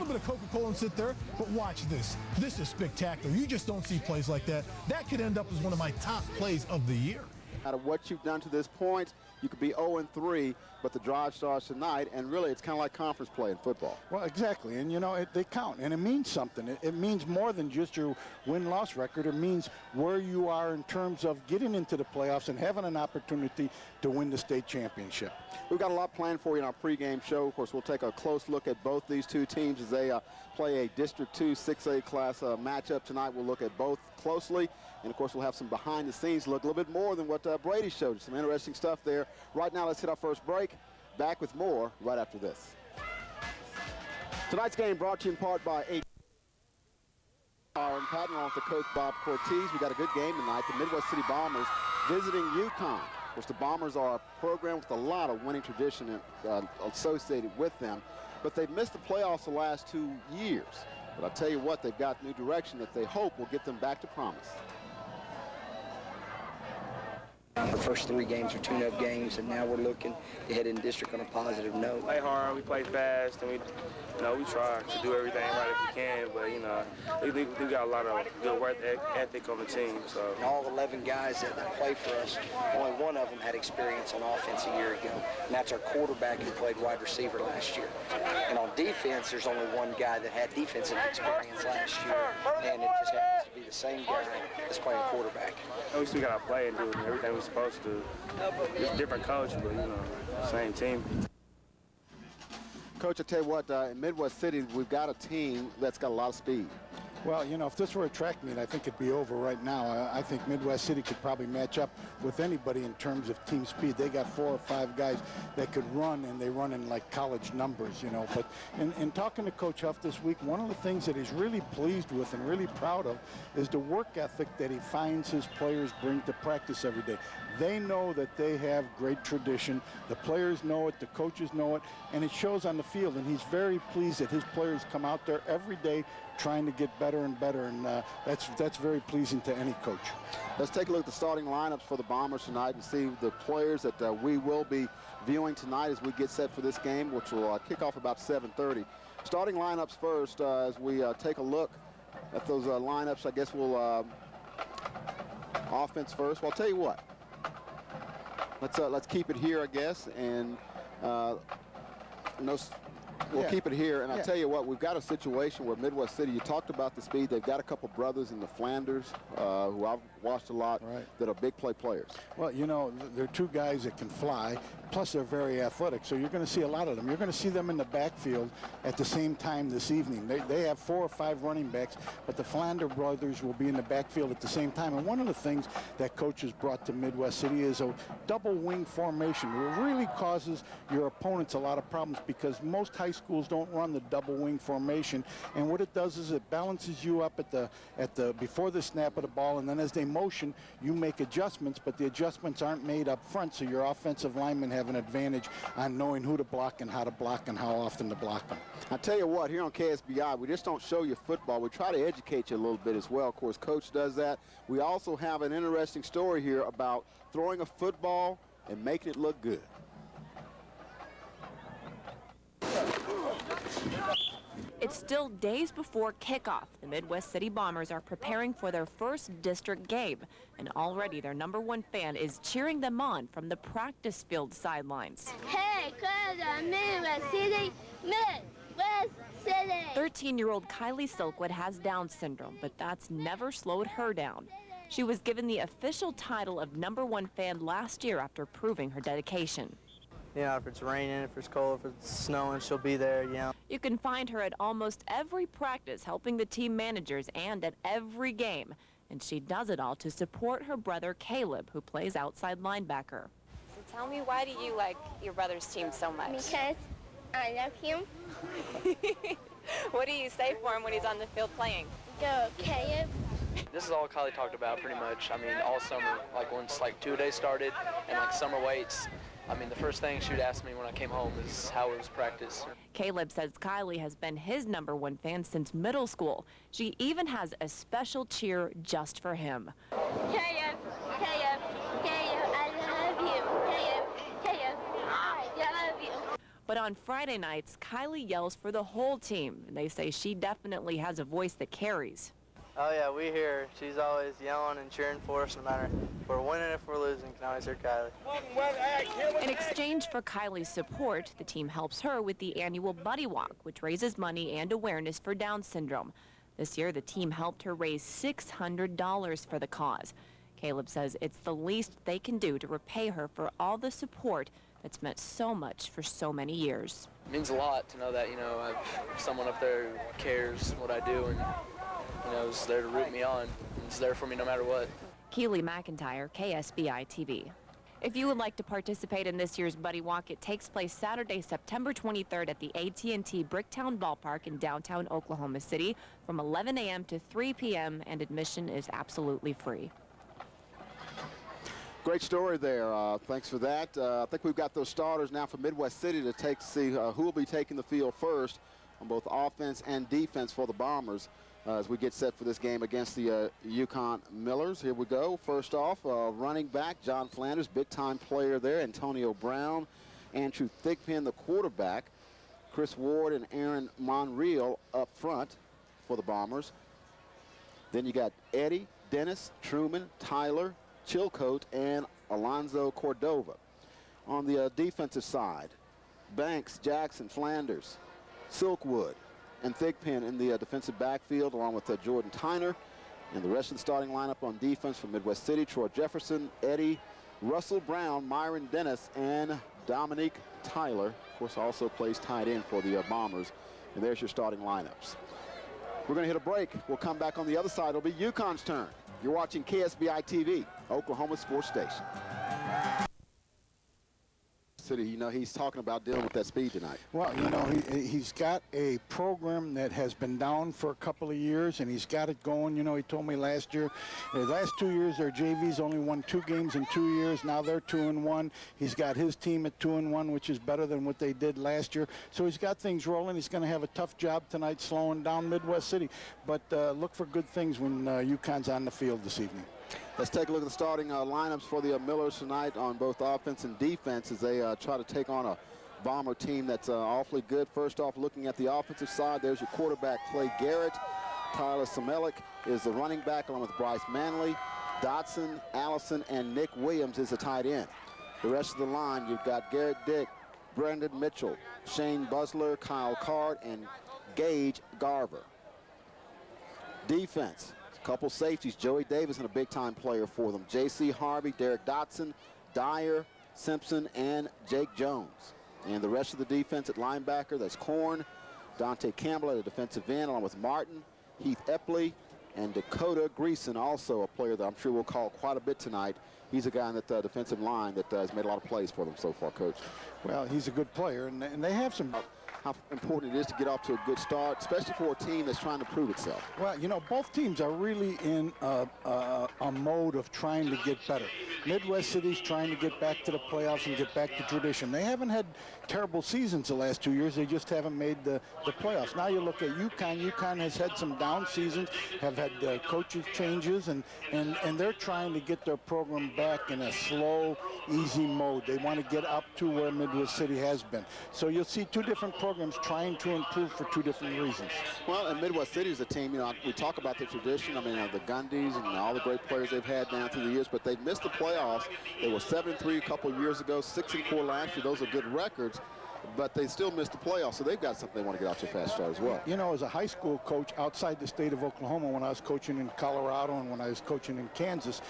little bit of Coca-Cola and sit there, but watch this. This is spectacular. You just don't see plays like that. That could end up as one of my top plays of the year. Out of what you've done to this point, you could be 0-3, but the drive starts tonight, and really it's kind of like conference play in football. Well, exactly, and you know, they count, and it means something. It means more than just your win-loss record. It means where you are in terms of getting into the playoffs and having an opportunity to win the state championship. We've got a lot planned for you in our pregame show. Of course, we'll take a close look at both these two teams as they play a District 2 6A class matchup tonight. We'll look at both closely, and of course we'll have some behind-the-scenes look, a little bit more than what Brady showed. Some interesting stuff there. Right now, let's hit our first break. Back with more right after this. Tonight's game brought to you in part by Aaron Patton, along with the coach Bob Cortez. We got a good game tonight. The Midwest City Bombers visiting Yukon. Of course, the Bombers are a program with a lot of winning tradition associated with them, but they've missed the playoffs the last 2 years. But I'll tell you what, they've got new direction that they hope will get them back to promise. The first 3 games are tune-up games, and now we're looking to head in district on a positive note. We play hard, we play fast, and we try to do everything right if we can. But we got a lot of good work ethic on the team. So and all 11 guys that play for us, only one of them had experience on offense a year ago, and that's our quarterback who played wide receiver last year. And on defense, there's only one guy that had defensive experience last year, and it just happens to be the same guy that's playing quarterback. We still got to play and do everything we're supposed to. It's a different coach, but same team. Coach, I tell you what, in Midwest City, we've got a team that's got a lot of speed. Well, you know, if this were a track meet, I think it'd be over right now. I think Midwest City could probably match up with anybody in terms of team speed. They got 4 or 5 guys that could run, and they run in like college numbers, you know. But in talking to Coach Huff this week, one of the things that he's really pleased with and really proud of is the work ethic that he finds his players bring to practice every day. They know that they have great tradition. The players know it, the coaches know it, and it shows on the field. And he's very pleased that his players come out there every day trying to get better and better, and that's very pleasing to any coach. Let's take a look at the starting lineups for the Bombers tonight and see the players that we will be viewing tonight as we get set for this game, which will kick off about 7:30. Starting lineups first, as we take a look at those lineups. I guess we'll offense first. Well, I'll tell you what. Let's keep it here, I guess, and we'll keep it here. And I'll tell you what, we've got a situation where Midwest City, you talked about the speed. They've got a couple brothers in the Flanders who I've watched a lot that are big play players. Well, you know, they're 2 guys that can fly, plus they're very athletic, so you're going to see a lot of them. You're going to see them in the backfield at the same time this evening. They have 4 or 5 running backs, but the Flander brothers will be in the backfield at the same time. And one of the things that coaches brought to Midwest City is a double wing formation. It really causes your opponents a lot of problems because most high schools don't run the double wing formation, and what it does is it balances you up at the before the snap of the ball, and then as they motion, you make adjustments, but the adjustments aren't made up front, so your offensive linemen have an advantage on knowing who to block and how how often to block them. I tell you what, here on KSBI, we just don't show you football. We try to educate you a little bit as well. Of course, Coach does that. We also have an interesting story here about throwing a football and making it look good. It's still days before kickoff. The Midwest City Bombers are preparing for their first district game, and already their #1 fan is cheering them on from the practice field sidelines. Hey, Midwest City, Midwest City. 13-year-old Kylie Silkwood has Down syndrome, but that's never slowed her down. She was given the official title of #1 fan last year after proving her dedication. You know, if it's raining, if it's cold, if it's snowing, she'll be there, you know. You can find her at almost every practice helping the team managers and at every game. And she does it all to support her brother Caleb, who plays outside linebacker. So tell me, why do you like your brother's team so much? Because I love him. What do you say for him when he's on the field playing? Go, Caleb. This is all Kylie talked about pretty much. I mean, all summer, like once like 2-a-days started and like summer weights. I mean, the first thing she would ask me when I came home is how it was practice. Caleb says Kylie has been his #1 fan since middle school. She even has a special cheer just for him. Caleb, Caleb, Caleb, I love you. Caleb, Caleb, I love you. But on Friday nights, Kylie yells for the whole team, and they say she definitely has a voice that carries. Oh yeah, we hear her. She's always yelling and cheering for us no matter if we're winning, if we're losing. You can always hear Kylie. In exchange for Kylie's support, the team helps her with the annual Buddy Walk, which raises money and awareness for Down syndrome. This year, the team helped her raise $600 for the cause. Caleb says it's the least they can do to repay her for all the support that's meant so much for so many years. It means a lot to know that, you know, I have someone up there who cares what I do and, you know, is there to root me on. It's there for me no matter what. Keely McIntyre, KSBI TV. If you would like to participate in this year's Buddy Walk, it takes place Saturday, September 23rd at the AT&T Bricktown Ballpark in downtown Oklahoma City from 11 a.m. to 3 p.m. and admission is absolutely free. Great story there. Thanks for that. I think we've got those starters now for Midwest City to see who will be taking the field first on both offense and defense for the Bombers as we get set for this game against the Yukon Millers. Here we go. First off, running back John Flanders, big-time player there. Antonio Brown, Andrew Thigpen, the quarterback. Chris Ward and Aaron Monreal up front for the Bombers. Then you got Eddie, Dennis, Truman, Tyler, Chilcote, and Alonzo Cordova. On the defensive side, Banks, Jackson, Flanders, Silkwood, and Thigpen in the defensive backfield, along with Jordan Tyner. And the rest of the starting lineup on defense from Midwest City: Troy Jefferson, Eddie, Russell Brown, Myron Dennis, and Dominique Tyler. Of course, also plays tight end for the Bombers. And there's your starting lineups. We're going to hit a break. We'll come back on the other side. It'll be Yukon's turn. You're watching KSBI TV, Oklahoma Sports Station. City, you know, he's talking about dealing with that speed tonight. Well, you know, he's got a program that has been down for a couple of years, and he's got it going. You know, he told me last year, the last 2 years, their JV's only won 2 games in 2 years. Now they're 2-1. He's got his team at 2-1, which is better than what they did last year. So he's got things rolling. He's going to have a tough job tonight slowing down Midwest City. But look for good things when Yukon's on the field this evening. Let's take a look at the starting lineups for the Millers tonight on both offense and defense as they try to take on a Bomber team that's awfully good. First off, looking at the offensive side, there's your quarterback, Clay Garrett. Tyler Samelik is the running back, along with Bryce Manley. Dotson, Allison, and Nick Williams is the tight end. The rest of the line, you've got Garrett Dick, Brendan Mitchell, Shane Busler, Kyle Card, and Gage Garver. Defense. Couple safeties, Joey Davis, and a big-time player for them. J.C. Harvey, Derek Dotson, Dyer, Simpson, and Jake Jones. And the rest of the defense at linebacker, that's Korn, Dante Campbell at the defensive end, along with Martin, Heath Epley, and Dakota Greason, also a player that I'm sure we'll call quite a bit tonight. He's a guy in that defensive line that has made a lot of plays for them so far, Coach. Well, he's a good player, and they have some... How important it is to get off to a good start, especially for a team that's trying to prove itself. Well, you know, both teams are really in a mode of trying to get better. Midwest City's trying to get back to the playoffs and get back to tradition. They haven't had terrible seasons the last 2 years. They just haven't made the playoffs. Now you look at Yukon. Yukon has had some down seasons, have had coaches changes, and they're trying to get their program back in a slow, easy mode. They want to get up to where Midwest City has been. So you'll see two different programs trying to improve for two different reasons. Well, and Midwest City is a team, you know, we talk about the tradition. I mean, the Gundys and all the great players they've had down through the years, but they've missed the playoffs. They were 7-3 a couple of years ago, 6-4 last year. Those are good records, but they still missed the playoffs, so they've got something they want to get out to a fast start as well. You know, as a high school coach outside the state of Oklahoma, when I was coaching in Colorado and when I was coaching in Kansas,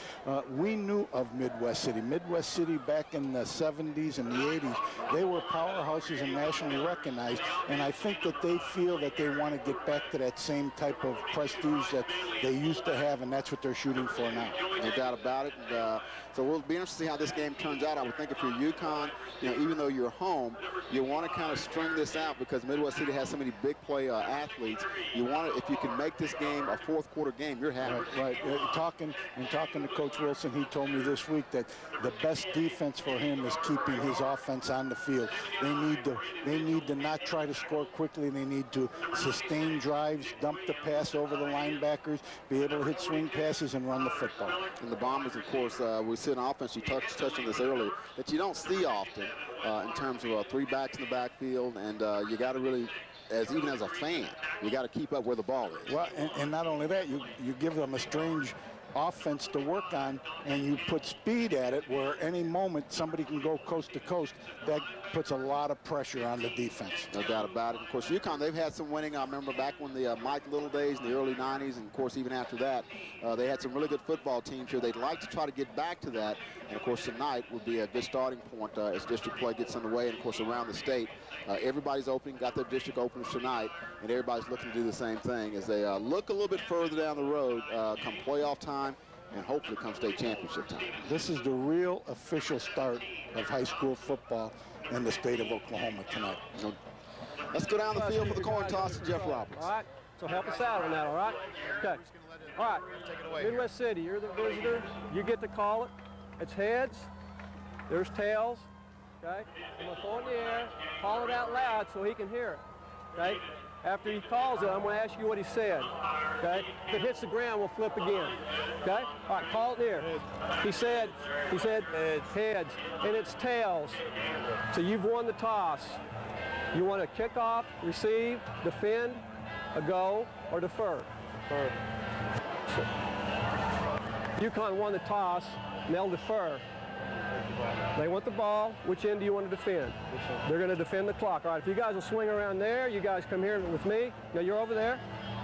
we knew of Midwest City. Midwest City back in the 70s and the 80s, they were powerhouses and nationally recognized, and I think that they feel that they want to get back to that same type of prestige that they used to have, and that's what they're shooting for now. No doubt about it. And, so we'll be interested to see how this game turns out. I would think if you're Yukon, you know, even though you're home, you want to kind of string this out because Midwest City has so many big play athletes. You want to, if you can make this game a fourth quarter game, you're happy. Right. Talking to Coach Wilson, he told me this week that the best defense for him is keeping his offense on the field. They need to not try to score quickly. They need to sustain drives, dump the pass over the linebackers, be able to hit swing passes and run the football. And the Bombers, of course, we see an offense, you touched on this earlier, that you don't see often. in terms of 3 backs in the backfield, and you got to really, even as a fan, you got to keep up where the ball is. Well, and not only that, you give them a strange offense to work on, and you put speed at it where any moment somebody can go coast to coast. That puts a lot of pressure on the defense. No doubt about it. Of course, Yukon, they've had some winning. I remember back when the Mike Little days in the early 90s, and of course even after that, they had some really good football teams here. They'd like to try to get back to that, and of course tonight would be a good starting point as district play gets underway. And of course around the state, everybody's opening, got their district openers tonight, and everybody's looking to do the same thing as they look a little bit further down the road come playoff time, and hopefully come state championship time. This is the real official start of high school football in the state of Oklahoma tonight. Let's go down the field for the coin toss to Jeff Roberts. All right, so help us out on that, all right? Okay. All right, Midwest City, you're the visitor. You get to call it. It's heads, there's tails, okay? I'm gonna throw it in the air, call it out loud so he can hear it, okay? After he calls it, I'm going to ask you what he said, okay? If it hits the ground, we'll flip again, okay? All right, call it here. He said heads, and it's tails. So you've won the toss. You want to kick off, receive, defend, a go, or defer? Defer. So, Yukon won the toss, and they'll defer. They want the ball. Which end do you want to defend? They're going to defend the clock. All right, if you guys will swing around there, you guys come here with me. Now you're over there.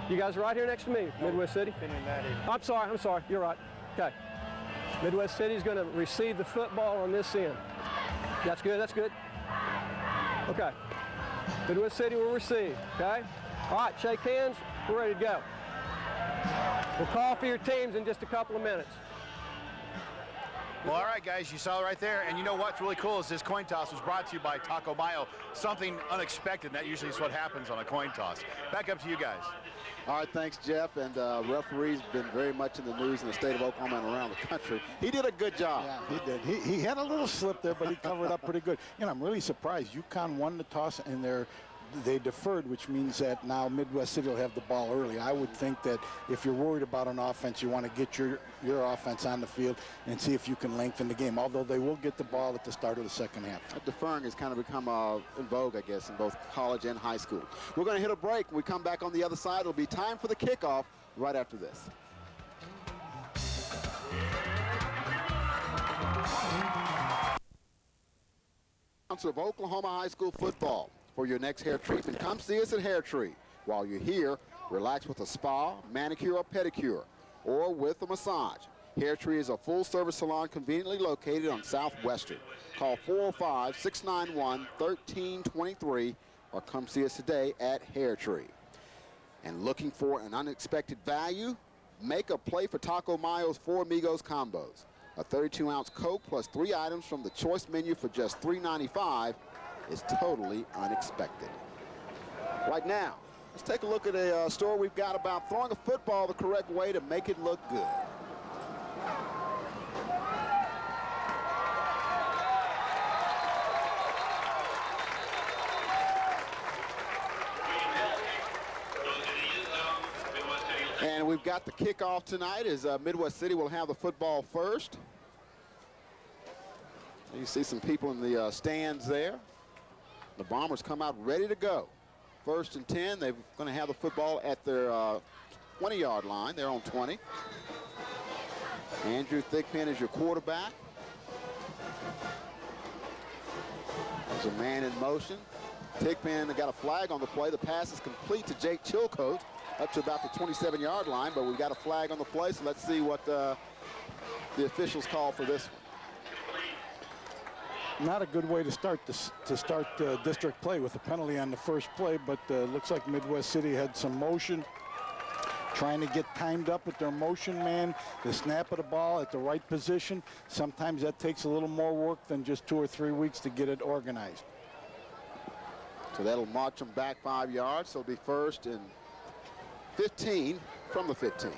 You guys are right here next to me, Midwest City. I'm sorry, you're right. Okay. Midwest City is going to receive the football on this end. That's good, that's good. Okay. Midwest City will receive, okay? All right, shake hands. We're ready to go. We'll call for your teams in just a couple of minutes. Well, all right, guys, you saw it right there. And you know what's really cool is this coin toss was brought to you by Taco Mayo. Something unexpected. That usually is what happens on a coin toss. Back up to you guys. All right, thanks, Jeff. And referee's been very much in the news in the state of Oklahoma and around the country. He did a good job. Yeah, he did. He had a little slip there, but he covered up pretty good. You know, I'm really surprised. Yukon won the toss, and they deferred, which means that now Midwest City will have the ball early. I would think that if you're worried about an offense, you want to get your offense on the field and see if you can lengthen the game, although they will get the ball at the start of the second half. Deferring has kind of become in vogue, I guess, in both college and high school. We're going to hit a break. When we come back on the other side, it'll be time for the kickoff right after this. Of Oklahoma high school football. For your next hair treatment, come see us at Hair Tree. While you're here, relax with a spa, manicure, or pedicure, or with a massage. Hair Tree is a full-service salon conveniently located on Southwestern. Call 405-691-1323 or come see us today at Hair Tree. And looking for an unexpected value? Make a play for Taco Mayo's Four Amigos combos. A 32-ounce Coke plus 3 items from the choice menu for just $3.95 is totally unexpected. Right now, let's take a look at a story we've got about throwing a football the correct way to make it look good. And we've got the kickoff tonight as Midwest City will have the football first. You see some people in the stands there. The Bombers come out ready to go. 1st and 10. They're going to have the football at their 20-yard line. They're on 20. Andrew Thigpen is your quarterback. There's a man in motion. Thigpen got a flag on the play. The pass is complete to Jake Chilcote up to about the 27-yard line, but we've got a flag on the play, so let's see what the officials call for this one. Not a good way to start district play with a penalty on the first play, but looks like Midwest City had some motion, trying to get timed up with their motion man, the snap of the ball at the right position. Sometimes that takes a little more work than just 2 or 3 weeks to get it organized. So that'll march them back 5 yards. So it'll be 1st and 15 from the 15.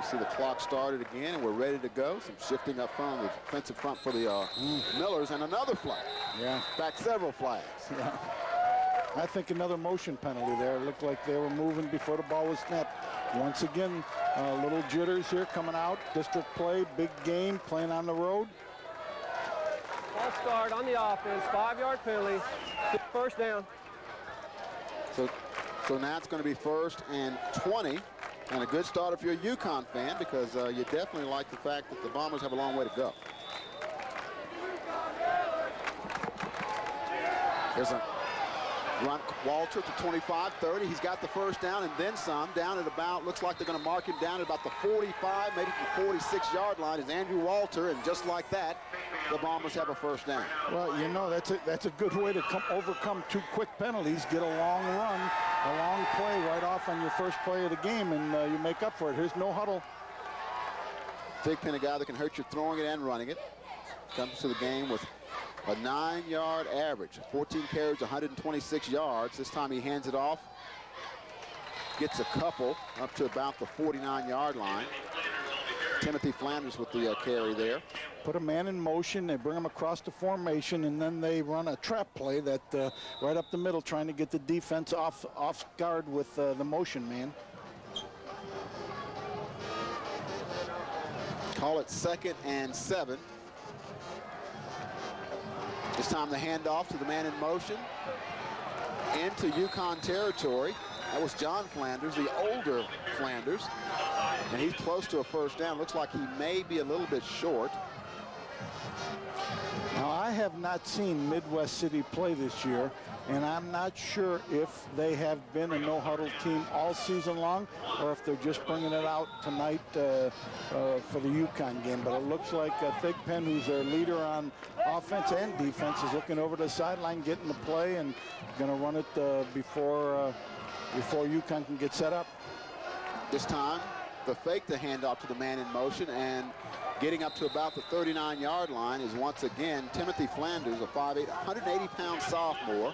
See the clock started again, and we're ready to go. Some shifting up front on the defensive front for the Millers, and another flag. Yeah. In fact, several flags. Yeah. I think another motion penalty there. It looked like they were moving before the ball was snapped. Once again, little jitters here coming out. District play, big game, playing on the road. Ball start on the offense, 5-yard penalty, first down. So now it's going to be 1st and 20, and a good start if you're a Yukon fan, because you definitely like the fact that the Bombers have a long way to go. There's a run, Walter to 25, 30. He's got the first down and then some. Down at about, looks like they're going to mark him down at about the 45, maybe the 46-yard line is Andrew Walter, and just like that, the Bombers have a first down. Well, you know, that's a good way to overcome 2 quick penalties, get a long run, a long play right off on your first play of the game, and you make up for it. Here's no huddle. Thigpen, a guy that can hurt you throwing it and running it, comes to the game with a 9-yard average, 14 carries, 126 yards. This time he hands it off, gets a couple up to about the 49-yard line. Timothy Flanders with the carry there. Put a man in motion, they bring him across the formation, and then they run a trap play that right up the middle, trying to get the defense off guard with the motion man. Call it 2nd and 7. This time the handoff to the man in motion into Yukon territory. That was John Flanders, the older Flanders, and he's close to a first down. Looks like he may be a little bit short. Now, I have not seen Midwest City play this year, and I'm not sure if they have been a no-huddle team all season long or if they're just bringing it out tonight for the Yukon game. But it looks like Thigpen, who's their leader on offense and defense, is looking over the sideline, getting the play, and going to run it before Yukon can get set up. This time, the fake the handoff to the man in motion, and getting up to about the 39-yard line is once again Timothy Flanders, a 5'8", 180-pound sophomore.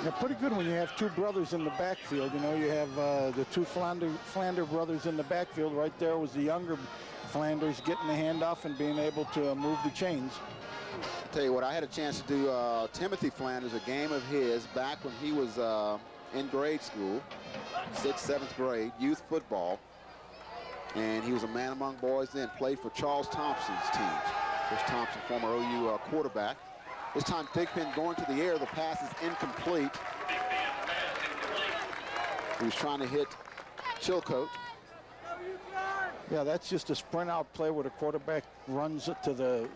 Yeah, pretty good when you have 2 brothers in the backfield. You know, you have the 2 Flander brothers in the backfield. Right there was the younger Flanders getting the handoff and being able to move the chains. I'll tell you what, I had a chance to do Timothy Flanders, a game of his back when he was in grade school, 6th, 7th grade, youth football. And he was a man among boys then, played for Charles Thompson's team. Chris Thompson, former OU quarterback. This time Thigpen going to the air, the pass is incomplete. He was trying to hit Chilcote. Yeah, that's just a sprint out play where the quarterback runs to the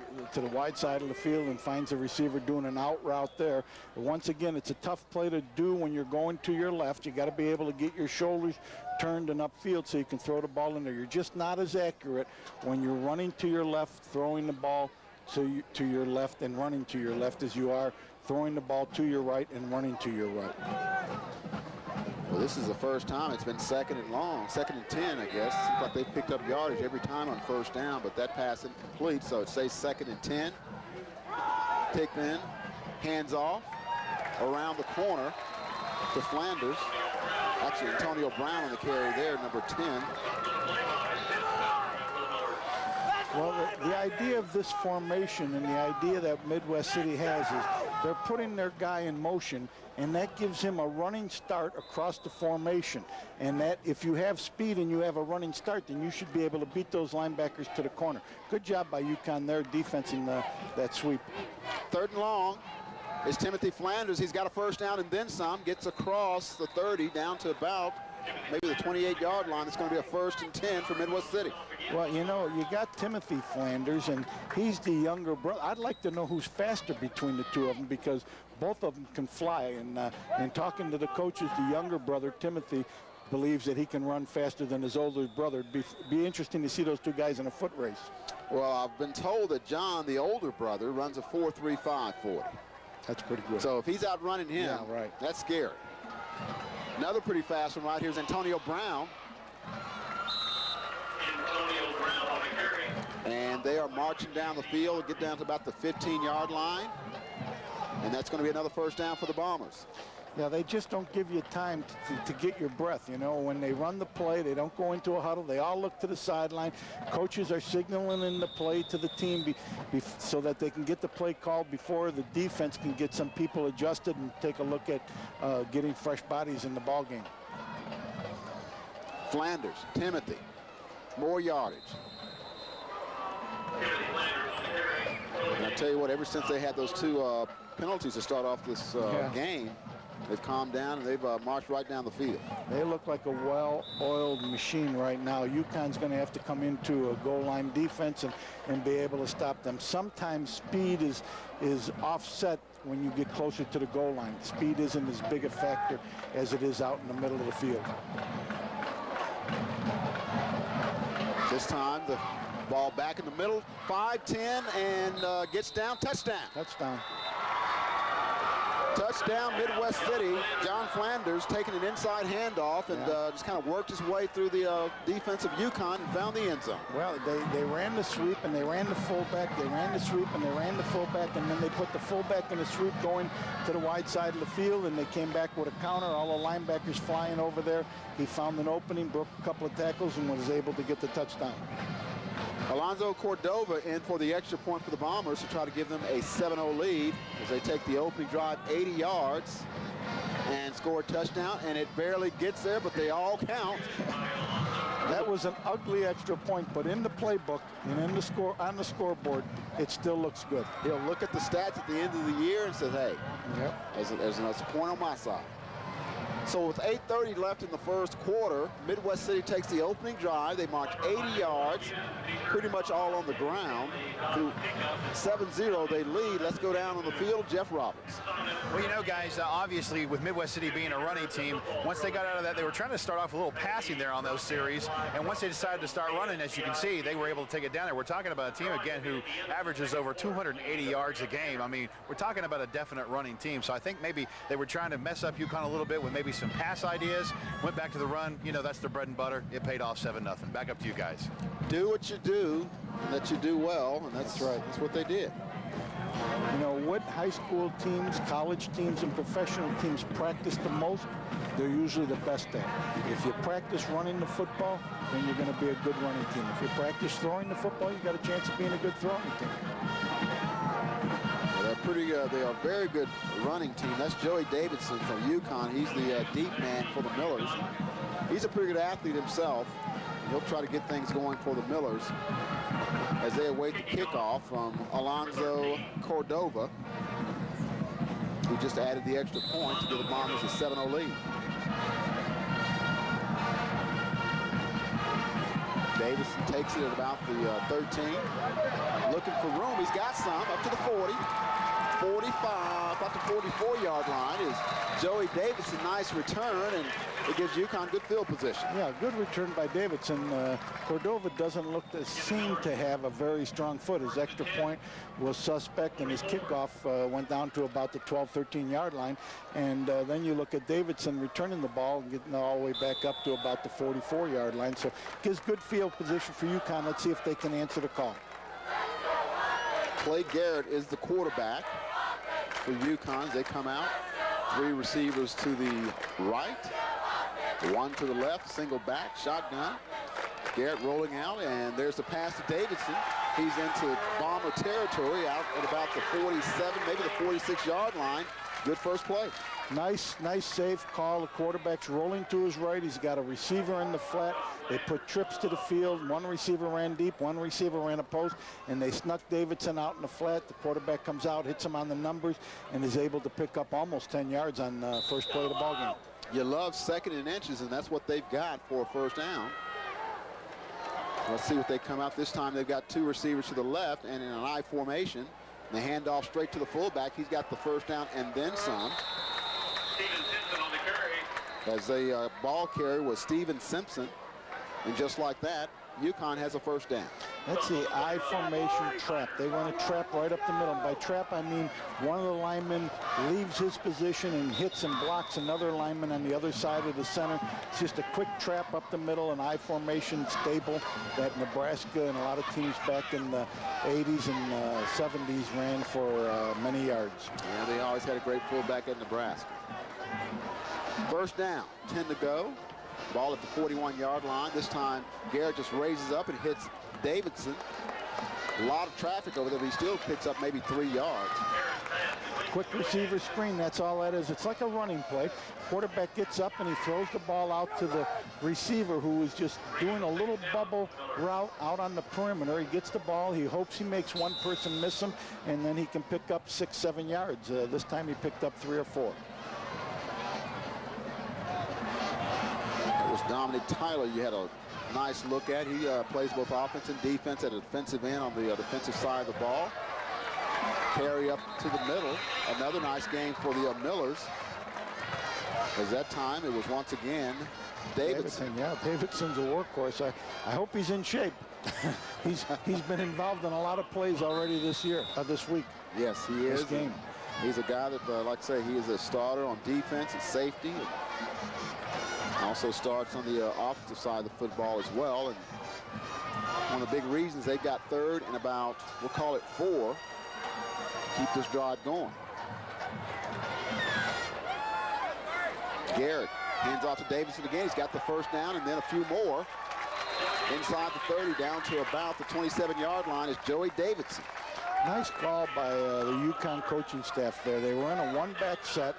wide side of the field and finds the receiver doing an out route there. But once again, it's a tough play to do when you're going to your left. You got to be able to get your shoulders turned and upfield so you can throw the ball in there. You're just not as accurate when you're running to your left, throwing the ball to your left and running to your left as you are throwing the ball to your right and running to your right. Well, this is the first time it's been 2nd and long, 2nd and 10, I guess. Seems like they've picked up yardage every time on first down, but that pass incomplete, so it stays 2nd and 10. Thigpen, hands off, around the corner to Flanders. Actually, Antonio Brown on the carry there, number 10. Well, the idea of this formation and the idea that Midwest City has is they're putting their guy in motion, and that gives him a running start across the formation. And that if you have speed and you have a running start, then you should be able to beat those linebackers to the corner. Good job by Yukon there defensing that sweep. 3rd and long is Timothy Flanders. He's got a first down and then some. Gets across the 30 down to about maybe the 28-yard line. It's going to be a 1st and 10 for Midwest City. Well, you know, you got Timothy Flanders, and he's the younger brother. I'd like to know who's faster between the 2 of them, because both of them can fly. And talking to the coaches, the younger brother, Timothy, believes that he can run faster than his older brother. It'd be interesting to see those 2 guys in a foot race. Well, I've been told that John, the older brother, runs a 4.35 40. That's pretty good. So if he's outrunning him, yeah, right, that's scary. Another pretty fast one right here is Antonio Brown. And they are marching down the field, get down to about the 15-yard line. And that's going to be another first down for the Bombers. Yeah, they just don't give you time to get your breath. You know, when they run the play, they don't go into a huddle. They all look to the sideline. Coaches are signaling in the play to the team so that they can get the play called before the defense can get some people adjusted and take a look at getting fresh bodies in the ball game. Flanders, Timothy, more yardage. And I tell you what, ever since they had those two penalties to start off this game, they've calmed down and they've marched right down the field. They look like a well-oiled machine right now. Yukon's going to have to come into a goal line defense and be able to stop them. Sometimes speed is offset when you get closer to the goal line. Speed isn't as big a factor as it is out in the middle of the field. This time the ball back in the middle, 5-10, and gets down, touchdown. Touchdown. Touchdown, Midwest City. John Flanders taking an inside handoff and just kind of worked his way through the defense of Yukon and found the end zone. Well, they ran the sweep and they ran the fullback. They ran the sweep and they ran the fullback, and then they put the fullback in the sweep going to the wide side of the field, and they came back with a counter. All the linebackers flying over there. He found an opening, broke a couple of tackles, and was able to get the touchdown. Alonzo Cordova in for the extra point for the Bombers to try to give them a 7-0 lead as they take the opening drive 80 yards and score a touchdown, and it barely gets there, but they all count. That was an ugly extra point, but in the playbook and in the on the scoreboard, it still looks good. He'll look at the stats at the end of the year and say, hey, there's a point on my side. So with 8:30 left in the first quarter, Midwest City takes the opening drive. They march 80 yards, pretty much all on the ground. Through 7-0, they lead. Let's go down on the field. Jeff Roberts. Well, you know, guys, obviously with Midwest City being a running team, once they got out of that, they were trying to start off a little passing there on those series. And once they decided to start running, as you can see, they were able to take it down there. We're talking about a team, again, who averages over 280 yards a game. I mean, we're talking about a definite running team. So I think maybe they were trying to mess up Yukon a little bit with maybe some pass ideas, went back to the run. You know, that's their bread and butter. It paid off 7-0. Back up to you guys. Do what you do, and that you do well, and that's right. That's what they did. You know, what high school teams, college teams, and professional teams practice the most, they're usually the best at. If you practice running the football, then you're going to be a good running team. If you practice throwing the football, you got a chance of being a good throwing team. They are a very good running team. That's Joey Davidson from Yukon. He's the deep man for the Millers. He's a pretty good athlete himself. He'll try to get things going for the Millers as they await the kickoff from Alonzo Cordova, who just added the extra point to give the Bombers a 7-0 lead. Davidson takes it at about the 13. Looking for room. He's got some up to the 40. 45, about the 44-yard line is Joey Davidson. Nice return, and it gives Yukon good field position. Yeah, good return by Davidson. Cordova doesn't seem to have a very strong foot. His extra point was suspect, and his kickoff went down to about the 12, 13-yard line. And then you look at Davidson returning the ball and getting all the way back up to about the 44-yard line. So gives good field position for Yukon. Let's see if they can answer the call. Clay Garrett is the quarterback for Yukon. They come out. 3 receivers to the right, 1 to the left, single back, shotgun. Garrett rolling out, and there's the pass to Davidson. He's into Bomber territory out at about the 47, maybe the 46-yard line. Good first play. Nice safe call. The quarterback's rolling to his right. He's got a receiver in the flat. They put trips to the field. 1 receiver ran deep, 1 receiver ran a post, and they snuck Davidson out in the flat. The quarterback comes out, hits him on the numbers, and is able to pick up almost 10 yards on the first play of the ball game. You love 2nd and inches, and that's what they've got for a first down. Let's see what they come out this time. They've got 2 receivers to the left, and in an I formation, they hand off straight to the fullback. He's got the first down and then some. As a ball carrier was Steven Simpson, and just like that, Yukon has a first down. That's the I formation trap. They run a trap right up the middle. By trap, I mean one of the linemen leaves his position and hits and blocks another lineman on the other side of the center. It's just a quick trap up the middle, an I formation staple that Nebraska and a lot of teams back in the 80s and 70s ran for many yards. Yeah, they always had a great fullback at Nebraska. First down, 10 to go. Ball at the 41-yard line. This time, Garrett just raises up and hits Davidson. A lot of traffic over there, but he still picks up maybe 3 yards. Quick receiver screen, that's all that is. It's like a running play. Quarterback gets up and he throws the ball out to the receiver, who is just doing a little bubble route out on the perimeter. He gets the ball, he hopes he makes one person miss him, and then he can pick up 6, 7 yards. This time he picked up 3 or 4. It was Dominic Tyler you had a nice look at. He plays both offense and defense at a defensive end on the defensive side of the ball. Carry up to the middle. Another nice game for the Millers. As that time, it was once again Davidson. Yeah, Davidson's a workhorse. I hope he's in shape. he's been involved in a lot of plays already this week. Yes, he is. This game. He's a guy that, like I say, he is a starter on defense and safety. And also starts on the offensive side of the football as well. And one of the big reasons they got third and about, we'll call it 4, keep this drive going. Garrett hands off to Davidson again. He's got the first down and then a few more. Inside the 30, down to about the 27-yard line is Joey Davidson. Nice call by the Yukon coaching staff there. They were in a one-back set.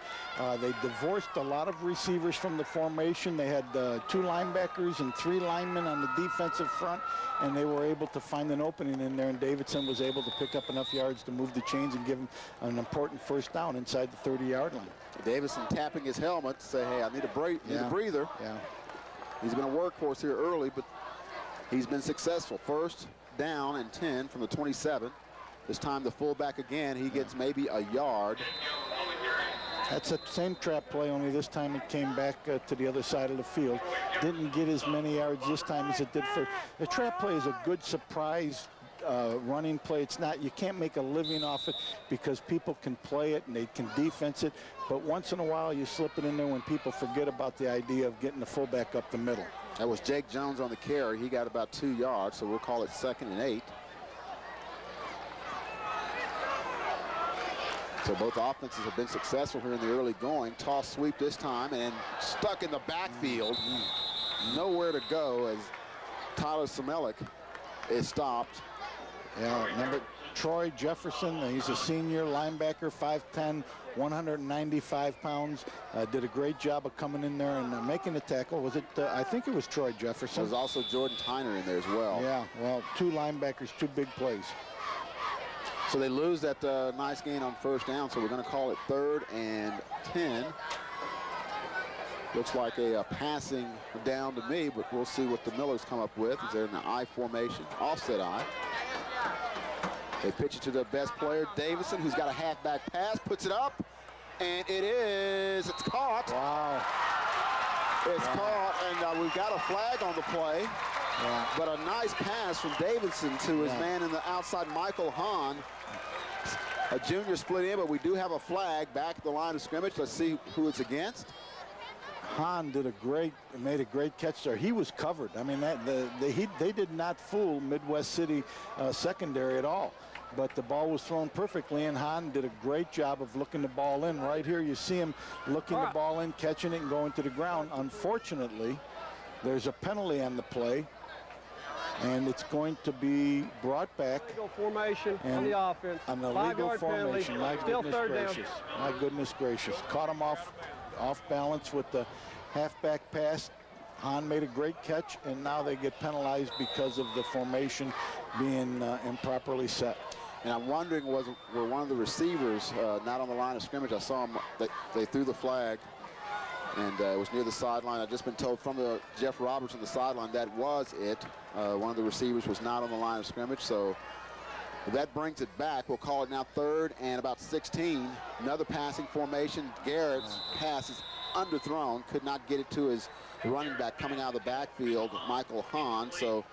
They divorced a lot of receivers from the formation. They had 2 linebackers and 3 linemen on the defensive front, and they were able to find an opening in there, and Davidson was able to pick up enough yards to move the chains and give him an important first down inside the 30-yard line. Davidson tapping his helmet to say, hey, I need a breather. Yeah. He's been a workhorse here early, but he's been successful. First down and 10 from the 27. This time the fullback again, he gets maybe a yard. That's the same trap play, only this time it came back to the other side of the field. Didn't get as many yards this time as it did for. The trap play is a good surprise running play. It's not, you can't make a living off it because people can play it and they can defense it, but once in a while you slip it in there when people forget about the idea of getting the fullback up the middle. That was Jake Jones on the carry. He got about 2 yards, so we'll call it 2nd and 8. So both offenses have been successful here in the early going. Toss sweep this time and stuck in the backfield. Nowhere to go as Tyler Semelik is stopped. Yeah, remember Troy Jefferson, he's a senior linebacker, 5'10", 195 pounds. Did a great job of coming in there and making the tackle. Was it, I think it was Troy Jefferson. There was also Jordan Tyner in there as well. Yeah, well, 2 linebackers, 2 big plays. So they lose that nice gain on first down, so we're going to call it 3rd and 10. Looks like a passing down to me, but we'll see what the Millers come up with. They're in the I formation, offset I. They pitch it to their best player, Davison, who's got a halfback pass, puts it up, and it's caught. Wow. It's caught, and we've got a flag on the play. Yeah. But a nice pass from Davidson to his man in the outside, Michael Hahn. A junior split in, but we do have a flag back at the line of scrimmage. Let's see who it's against. Hahn made a great catch there. He was covered. I mean, they did not fool Midwest City secondary at all. But the ball was thrown perfectly, and Hahn did a great job of looking the ball in. Right here, you see him looking the ball in, catching it, and going to the ground. Unfortunately, there's a penalty on the play, and it's going to be brought back. Legal formation on the offense. On the legal formation. My goodness gracious. My goodness gracious. Caught him off balance with the halfback pass. Hahn made a great catch, and now they get penalized because of the formation being improperly set. And I'm wondering, were one of the receivers not on the line of scrimmage? I saw him, they threw the flag, and it was near the sideline. I've just been told from Jeff Roberts on the sideline that was it. One of the receivers was not on the line of scrimmage, so that brings it back. We'll call it now 3rd and about 16. Another passing formation. Garrett's pass is underthrown, could not get it to his running back coming out of the backfield, Michael Hahn. So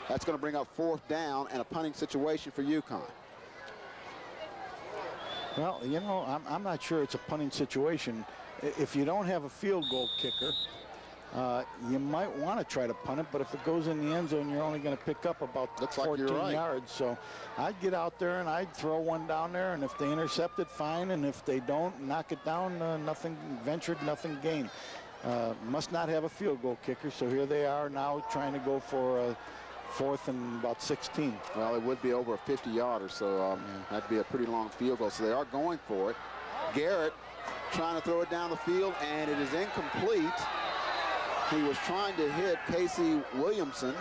that's going to bring up 4th down and a punting situation for Yukon. Well, you know, I'm not sure it's a punting situation. If you don't have a field goal kicker, you might want to try to punt it, but if it goes in the end zone, you're only going to pick up about 14 yards. So I'd get out there and I'd throw one down there, and if they intercept it, fine, and if they don't, knock it down. Nothing ventured, nothing gained. Must not have a field goal kicker, so here they are now trying to go for a 4th and about 16. Well, it would be over a 50-yarder, so that'd be a pretty long field goal. So they are going for it. Garrett trying to throw it down the field, and it is incomplete. He was trying to hit Casey Williamson,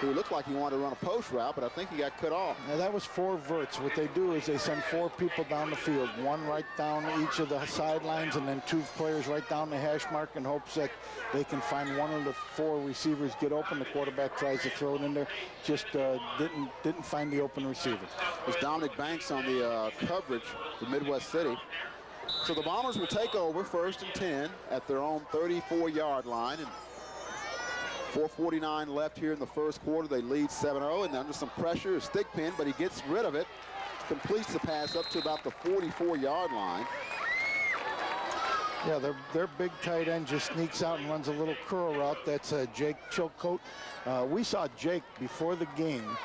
who looked like he wanted to run a post route, but I think he got cut off. Now that was 4 verts. What they do is they send 4 people down the field, 1 right down each of the sidelines, and then 2 players right down the hash mark in hopes that they can find one of the 4 receivers get open. The quarterback tries to throw it in there, just didn't find the open receiver. It's Dominic Banks on the coverage for Midwest City. So the Bombers will take over 1st and 10 at their own 34-yard line. And 4:49 left here in the first quarter. They lead 7-0, and under some pressure is Thigpen, but he gets rid of it. Completes the pass up to about the 44-yard line. Yeah, their big tight end just sneaks out and runs a little curl route. That's Jake Chilcote. We saw Jake before the game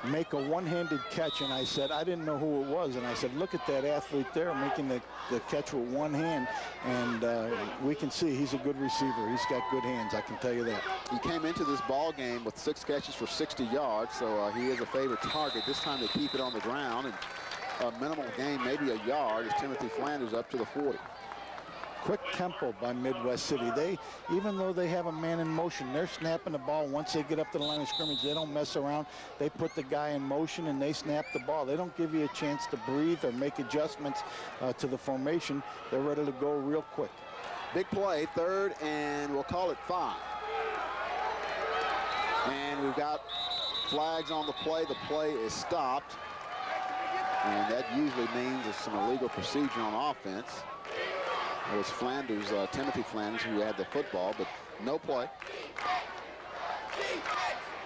make a one-handed catch, and I said, I didn't know who it was, and I said, look at that athlete there making the catch with one hand, and we can see he's a good receiver. He's got good hands, I can tell you that. He came into this ball game with 6 catches for 60 yards, so he is a favorite target. This time they keep it on the ground, and a minimal gain, maybe a yard, as Timothy Flanders up to the 40. Quick tempo by Midwest City. Even though they have a man in motion, they're snapping the ball. Once they get up to the line of scrimmage, they don't mess around. They put the guy in motion and they snap the ball. They don't give you a chance to breathe or make adjustments to the formation. They're ready to go real quick. Big play, 3rd, and we'll call it 5. And we've got flags on the play. The play is stopped. And that usually means there's some illegal procedure on offense. It was Flanders, Timothy Flanders, who had the football, but no play.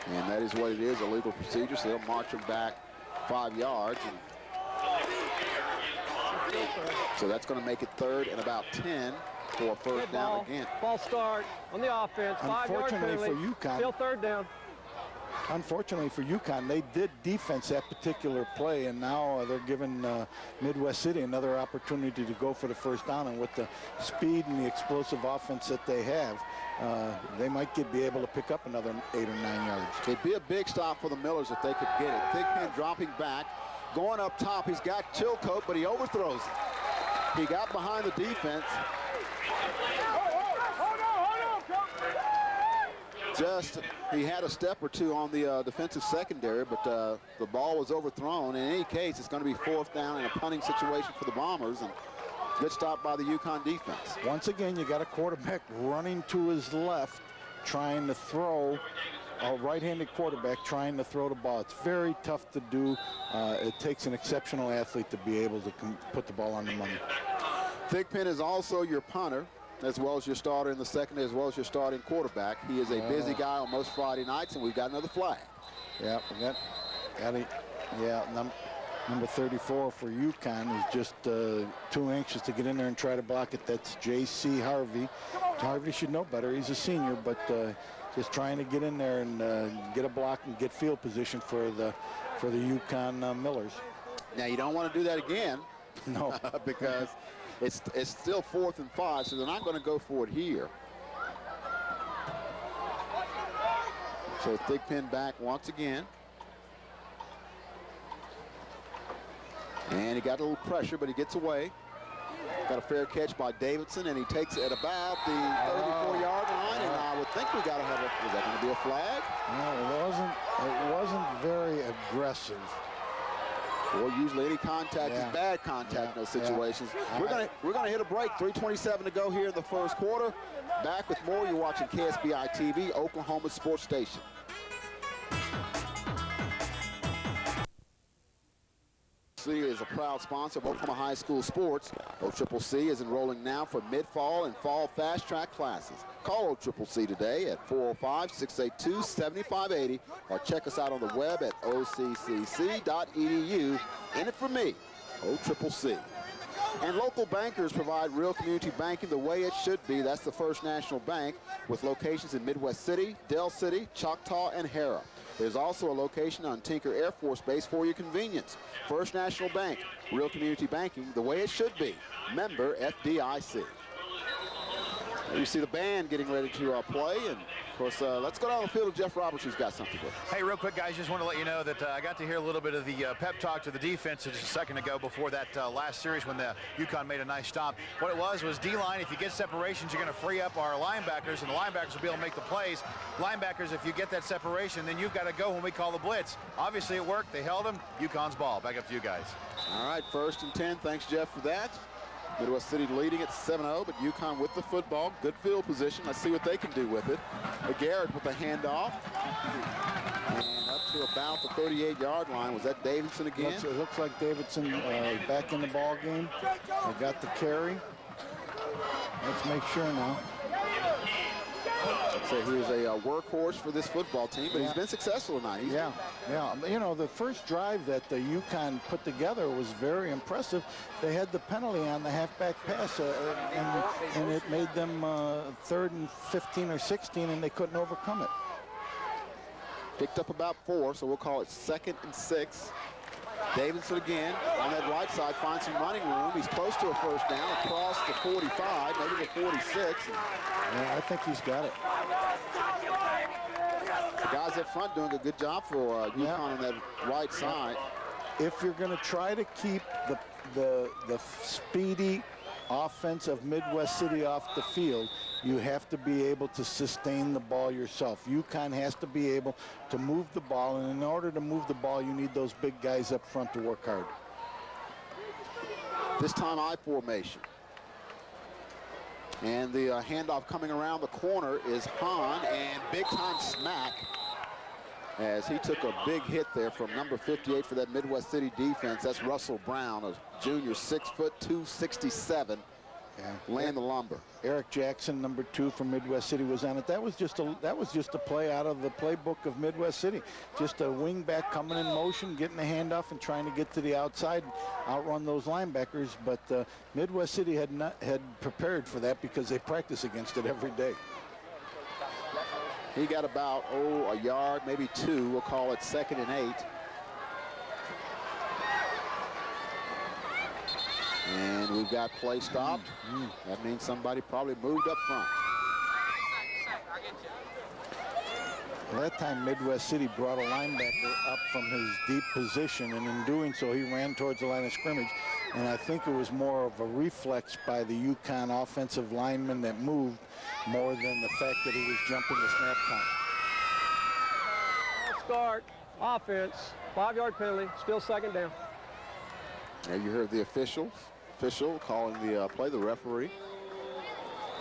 And that is what it is, a legal procedure, so they'll march him back 5 yards. And so that's going to make it 3rd and about 10 for a 1st down again. Ball start on the offense, 5-yard penalty. For Yukon, still 3rd down. Unfortunately for Yukon, they did defense that particular play, and now they're giving Midwest City another opportunity to go for the 1st down. And with the speed and the explosive offense that they have, they might be able to pick up another 8 or 9 yards. It'd be a big stop for the Millers if they could get it. Thigpen dropping back, going up top. He's got Chilcote, but he overthrows it. He got behind the defense. He had a step or 2 on the defensive secondary, but the ball was overthrown. In any case, it's going to be 4th down in a punting situation for the Bombers, and good stop by the Yukon defense. Once again, you got a quarterback running to his left, trying to throw, a right-handed quarterback trying to throw the ball. It's very tough to do. It takes an exceptional athlete to be able to put the ball on the money. Thigpen is also your punter, as well as your starter in the second, as well as your starting quarterback. He is a busy guy on most Friday nights, and we've got another flag. Yeah, number 34 for Yukon is just too anxious to get in there and try to block it. That's J.C. Harvey. Harvey should know better. He's a senior, but just trying to get in there and get a block and get field position for the Yukon Millers. Now, you don't want to do that again. No. Because it's still 4th and 5, so they're not going to go for it here. So Thigpen back once again. And he got a little pressure, but he gets away. Got a fair catch by Davidson, and he takes it at about the 34-yard line, and I would think we got to have is that going to be a flag? No, it wasn't very aggressive. Well, usually any contact is bad contact in those situations. We're gonna hit a break. 3:27 to go here in the first quarter. Back with more. You're watching KSBI TV, Oklahoma Sports Station. OCCC is a proud sponsor of Oklahoma High School sports. OCCC is enrolling now for mid-fall and fall fast-track classes. Call OCCC today at 405-682-7580 or check us out on the web at occc.edu. In it for me, OCCC. And local bankers provide real community banking the way it should be. That's the First National Bank, with locations in Midwest City, Dell City, Choctaw, and Harrah. There's also a location on Tinker Air Force Base for your convenience. First National Bank, real community banking the way it should be. Member FDIC. You see the band getting ready to play, and of course, let's go down the field to Jeff Roberts, who's got something with us. Hey, real quick, guys, just want to let you know that I got to hear a little bit of the pep talk to the defense just a second ago before that last series when the Yukon made a nice stop. What it was D-line, if you get separations, you're going to free up our linebackers, and the linebackers will be able to make the plays. Linebackers, if you get that separation, then you've got to go when we call the blitz. Obviously, it worked. They held him. Yukon's ball. Back up to you guys. All right, 1st and 10. Thanks, Jeff, for that. Midwest City leading at 7-0, but Yukon with the football. Good field position. Let's see what they can do with it. Garrett with the handoff. And up to about the 38-yard line. Was that Davidson again? It looks like Davidson back in the ball game. They got the carry. Let's make sure now. So he was a workhorse for this football team, but he's been successful tonight. Yeah. You know, the first drive that the Yukon put together was very impressive. They had the penalty on the halfback pass, and it made them 3rd and 15 or 16, and they couldn't overcome it. Picked up about 4, so we'll call it 2nd and 6. Davidson again on that right side finds some running room. He's close to a first down across the 45, maybe the 46. Yeah, I think he's got it. The guys up front doing a good job for Yukon on that right side. If you're going to try to keep the speedy offense of Midwest City off the field, you have to be able to sustain the ball yourself. Yukon has to be able to move the ball, and in order to move the ball, you need those big guys up front to work hard. This time I formation. And the handoff coming around the corner is Hahn, and big-time smack as he took a big hit there from number 58 for that Midwest City defense. That's Russell Brown, a junior, 6 foot, 267. Land the lumber. Eric Jackson, number 2 from Midwest City, was on it. That was just a play out of the playbook of Midwest City. Just a wing back coming in motion, getting the handoff and trying to get to the outside, outrun those linebackers. But Midwest City had prepared for that because they practice against it every day. He got about, a yard, maybe 2. We'll call it 2nd and 8. And we've got play stopped. That means somebody probably moved up front. Well, that time Midwest City brought a linebacker up from his deep position, and in doing so he ran towards the line of scrimmage. And I think it was more of a reflex by the Yukon offensive lineman that moved more than the fact that he was jumping the snap count. Start, offense, 5-yard penalty, still 2nd down. Now you heard the official calling the play, the referee.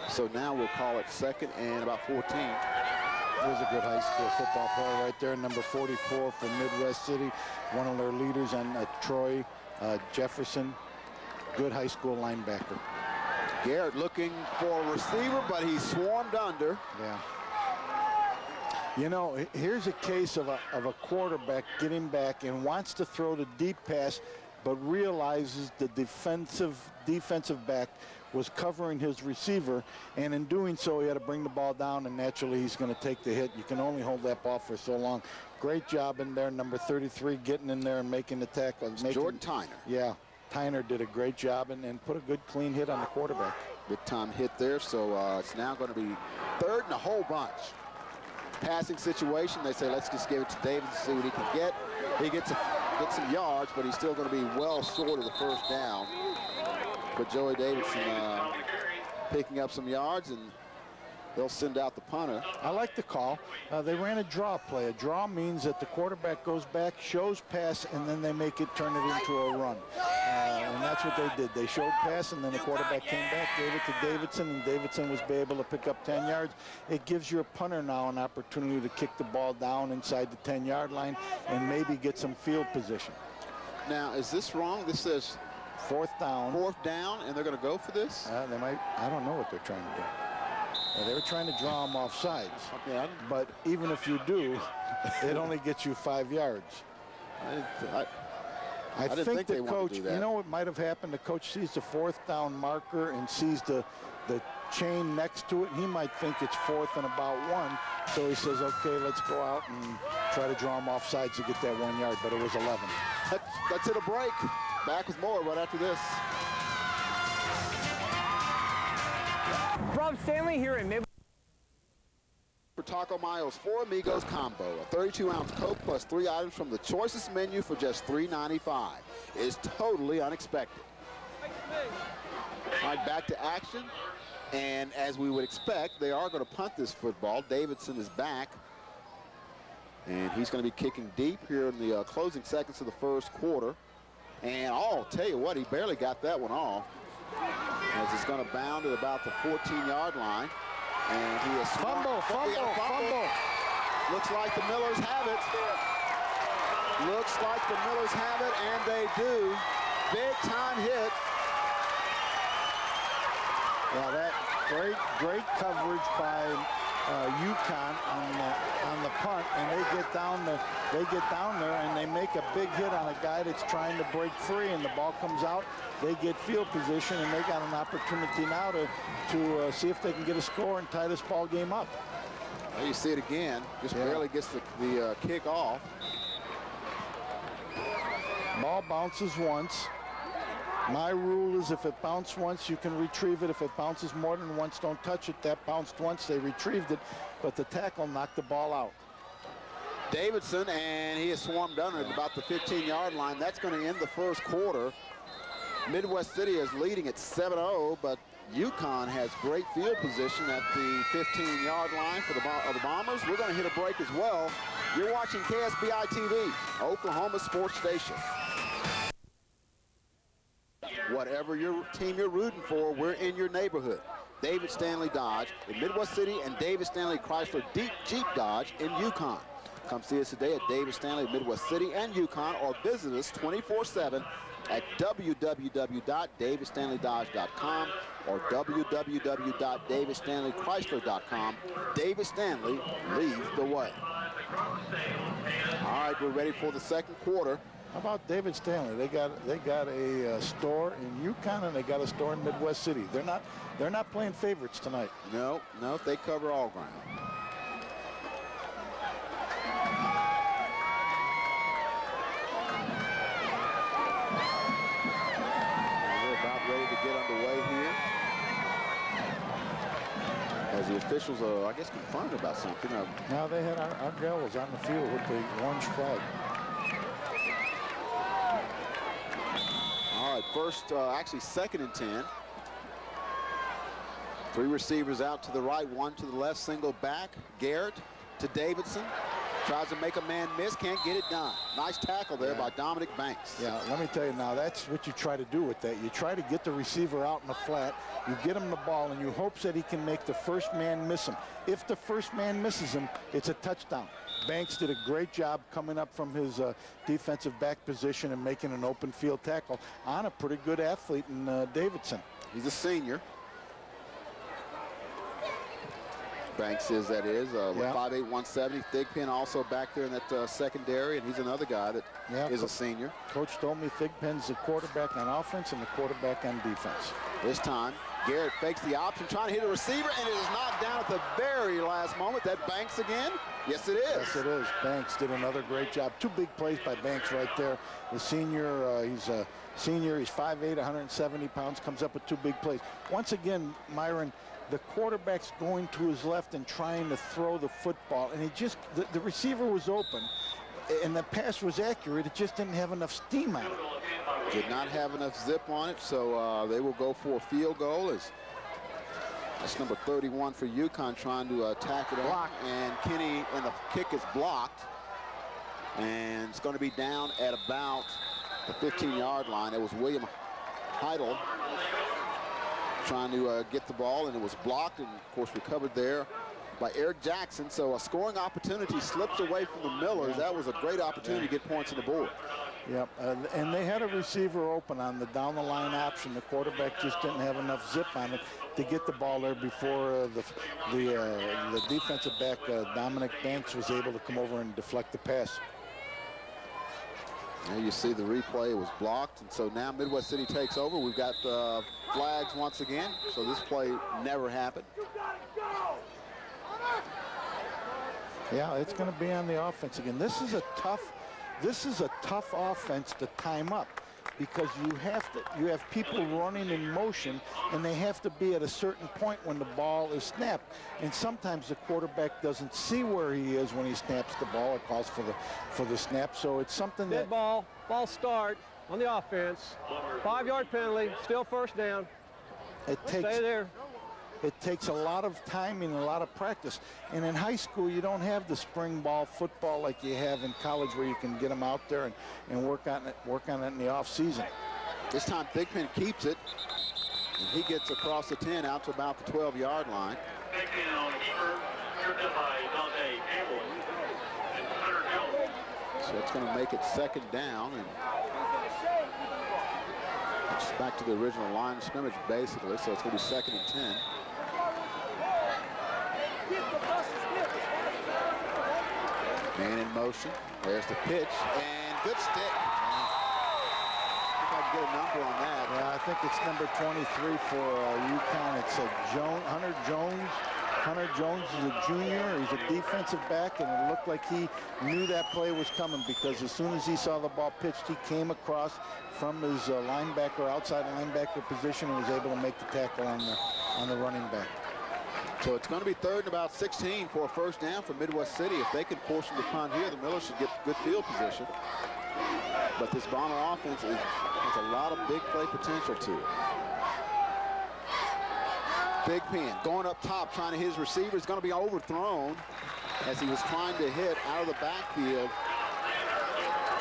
So now we'll call it 2nd and about 14. There's a good high school football player right there, number 44 from Midwest City, one of their leaders on Troy Jefferson. Good high school linebacker. Garrett looking for a receiver, but he swarmed under. Yeah. You know, here's a case of a quarterback getting back and wants to throw the deep pass, but realizes the defensive back was covering his receiver, and in doing so, he had to bring the ball down, and naturally, he's going to take the hit. You can only hold that ball for so long. Great job in there, number 33, getting in there and making the tackle. Jordan Tyner. Yeah, Tyner did a great job and put a good, clean hit on the quarterback. Big time hit there, so it's now going to be 3rd and a whole bunch. Passing situation, they say, let's just give it to Davis to see what he can get. He gets some yards, but he's still going to be well short of the first down. But Joey Davidson picking up some yards, and they'll send out the punter. I like the call. They ran a draw play. A draw means that the quarterback goes back, shows pass, and then they turn it into a run. And that's what they did. They showed pass, and then the quarterback came back, gave it to Davidson, and Davidson was able to pick up 10 yards. It gives your punter now an opportunity to kick the ball down inside the 10-yard line and maybe get some field position. Now, is this wrong? This says 4th down. 4th down, and they're going to go for this? They might. I don't know what they're trying to do. They were trying to draw them off sides. Okay, but even if you do, it only gets you 5 yards. I didn't think they the wanted to coach, do that. you know what might have happened? The coach sees the 4th down marker and sees the chain next to it. He might think it's 4th and about 1. So he says, okay, let's go out and try to draw him off sides to get that 1 yard, but it was 11. Let's hit a break. Back with more right after this. Rob Stanley here in Midwest. For Taco Mayo's Four Amigos combo, a 32-ounce Coke plus 3 items from the choicest menu for just $3.95. It's totally unexpected. All right, back to action. And as we would expect, they are going to punt this football. Davidson is back. And he's going to be kicking deep here in the closing seconds of the first quarter. And I'll tell you what, he barely got that one off. As it's going to bound at about the 14-yard line. And he is fumble. Looks like the Millers have it. Looks like the Millers have it, and they do. Big time hit. Yeah, that great coverage by Yukon on the punt, and they get down there and they make a big hit on a guy that's trying to break free, and the ball comes out. They get field position, and they got an opportunity now to see if they can get a score and tie this ball game up. Well, you see it again. Just barely gets the kick off. Ball bounces once. My rule is if it bounced once, you can retrieve it. If it bounces more than once, don't touch it. That bounced once, they retrieved it, but the tackle knocked the ball out. Davidson, and he is swarmed under at about the 15-yard line. That's going to end the first quarter. Midwest City is leading at 7-0, but Yukon has great field position at the 15-yard line for the Bombers. We're going to hit a break as well. You're watching KSBI TV, Oklahoma Sports Station. Whatever your team you're rooting for, we're in your neighborhood. David Stanley Dodge in Midwest City and David Stanley Chrysler Jeep Dodge in Yukon. Come see us today at David Stanley Midwest City and Yukon, or visit us 24/7 at www.davidstanleydodge.com or www.davidstanleychrysler.com. David Stanley leads the way. All right, we're ready for the second quarter. How about David Stanley? They got a store in Yukon, and they got a store in Midwest City. They're not playing favorites tonight. No, they cover all ground. Ready to get underway here as the officials are, I guess, confirmed about something. Now they had our gal was on the field with the orange flag. All right, first, actually second and 10. 3 receivers out to the right, 1 to the left, single back. Garrett to Davidson. Tries to make a man miss, can't get it done. Nice tackle there by Dominic Banks. Yeah, let me tell you now, that's what you try to do with that. You try to get the receiver out in the flat, you get him the ball, and you hope that he can make the first man miss him. If the first man misses him, it's a touchdown. Banks did a great job coming up from his defensive back position and making an open field tackle on a pretty good athlete in Davidson. He's a senior. Banks is, that is, 5'8", 170. Thigpen also back there in that secondary, and he's another guy that is a senior. Coach told me Thigpen's the quarterback on offense and the quarterback on defense. This time, Garrett fakes the option, trying to hit a receiver, and it is knocked down at the very last moment. That Banks again? Yes, it is. Yes, it is. Banks did another great job. 2 big plays by Banks right there. The senior, he's a senior. He's 5'8", 170 pounds, comes up with 2 big plays. Once again, Myron, the quarterback's going to his left and trying to throw the football, and he just, the receiver was open, and the pass was accurate. It just didn't have enough steam on it. Did not have enough zip on it, so they will go for a field goal. That's number 31 for Yukon trying to attack it on, and Kenny, and the kick is blocked, and it's going to be down at about the 15-yard line. It was William Heidel trying to get the ball, and it was blocked, and of course recovered there by Eric Jackson. So a scoring opportunity slips away from the Millers. That was a great opportunity to get points on the board. Yep, and they had a receiver open on the down the line option. The quarterback just didn't have enough zip on it to get the ball there before the defensive back Dominic Banks was able to come over and deflect the pass. Now you see the replay was blocked, and so now Midwest City takes over. We've got flags once again, so this play never happened. Yeah, it's going to be on the offense again. This is a tough offense to time up, because you have people running in motion, and they have to be at a certain point when the ball is snapped. And sometimes the quarterback doesn't see where he is when he snaps the ball or calls for the snap. So it's something that ball start on the offense. 5-yard penalty, still first down. Stay there. It takes a lot of timing and a lot of practice. And in high school, you don't have the spring ball football like you have in college, where you can get them out there and work on it in the off season. This time Thigpen keeps it, and he gets across the 10 out to about the 12-yard line. So it's going to make it second down, and it's back to the original line of scrimmage, basically. So it's going to be second and 10. Man in motion. There's the pitch, and good stick. I can get a number on that. Yeah, I think it's number 23 for Yukon. It's Hunter Jones. Hunter Jones is a junior. He's a defensive back, and it looked like he knew that play was coming, because as soon as he saw the ball pitched, he came across from his linebacker, outside linebacker position, and was able to make the tackle on the running back. So it's going to be third and about 16 for a first down for Midwest City. If they can force them to punt here, the Millers should get good field position. But this Bomber offense has a lot of big play potential to it. Thigpen going up top, trying to hit his receiver. Is going to be overthrown as he was trying to hit out of the backfield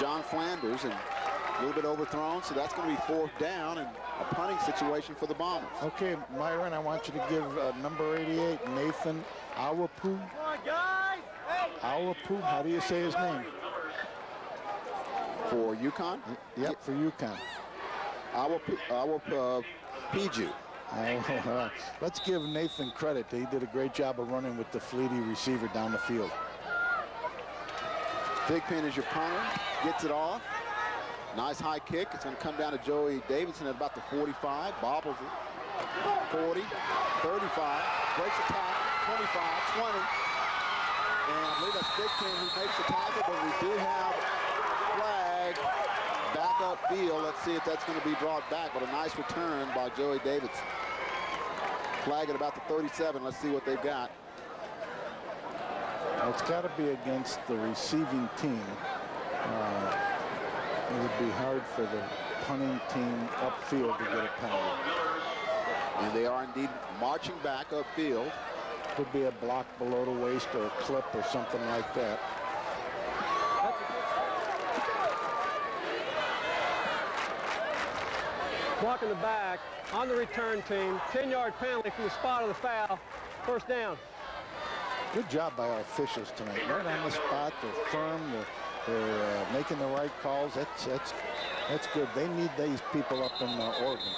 John Flanders, and a little bit overthrown, so that's going to be fourth down and a punting situation for the Bombers. Okay, Myron, I want you to give number 88, Nathan Awapu. Awapu, how do you say his name? For Yukon? Yep, for Yukon. Piju. Let's give Nathan credit. He did a great job of running with the fleety receiver down the field. Thigpen is your punter, gets it off. Nice high kick. It's going to come down to Joey Davidson at about the 45. Bobbles it. 40, 35. Breaks the tackle. 25, 20. And I believe that's Thigpen who makes the tackle, but we do have flag back upfield. Let's see if that's going to be brought back, but a nice return by Joey Davidson. Flag at about the 37. Let's see what they've got. Well, it's got to be against the receiving team. It would be hard for the punting team upfield to get a penalty. And they are indeed marching back upfield. Could be a block below the waist or a clip or something like that. Block in the back on the return team. 10-yard penalty from the spot of the foul. First down. Good job by our officials tonight. Right on the spot. They're firm. They're making the right calls. That's good. They need these people up in Oregon.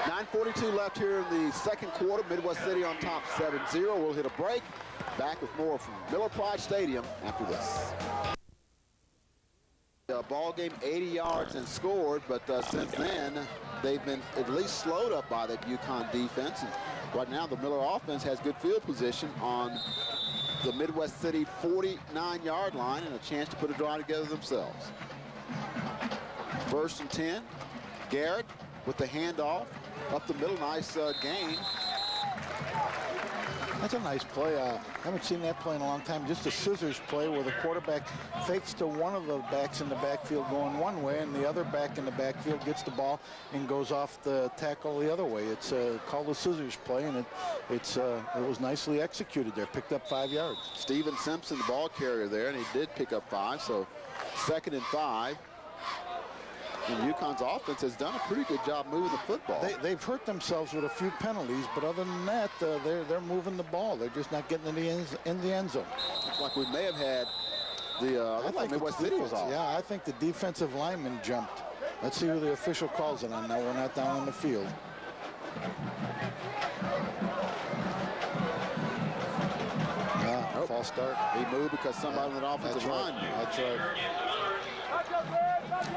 9:42 left here in the second quarter. Midwest City on top 7-0. We'll hit a break. Back with more from Miller Pride Stadium after this. Ball game 80 yards and scored, but since then they've been at least slowed up by that Yukon defense. And right now the Miller offense has good field position on the Midwest City 49-yard line and a chance to put a drive together themselves. First and 10. Garrett with the handoff up the middle. Nice gain. That's a nice play. I haven't seen that play in a long time. Just a scissors play where the quarterback fakes to one of the backs in the backfield going one way, and the other back in the backfield gets the ball and goes off the tackle the other way. It's called a scissors play, and it was nicely executed there. Picked up 5 yards. Steven Simpson, the ball carrier there, and he did pick up 5. So second and 5. And Yukon's offense has done a pretty good job moving the football. They've hurt themselves with a few penalties, but other than that, they're moving the ball. They're just not getting in the end zone. Looks like we may have had the I think Midwest City was off. Yeah, I think the defensive lineman jumped. Let's see who the official calls it on now. We're not down on the field. Yeah, false start. He moved because somebody on the offensive line moved. That's right.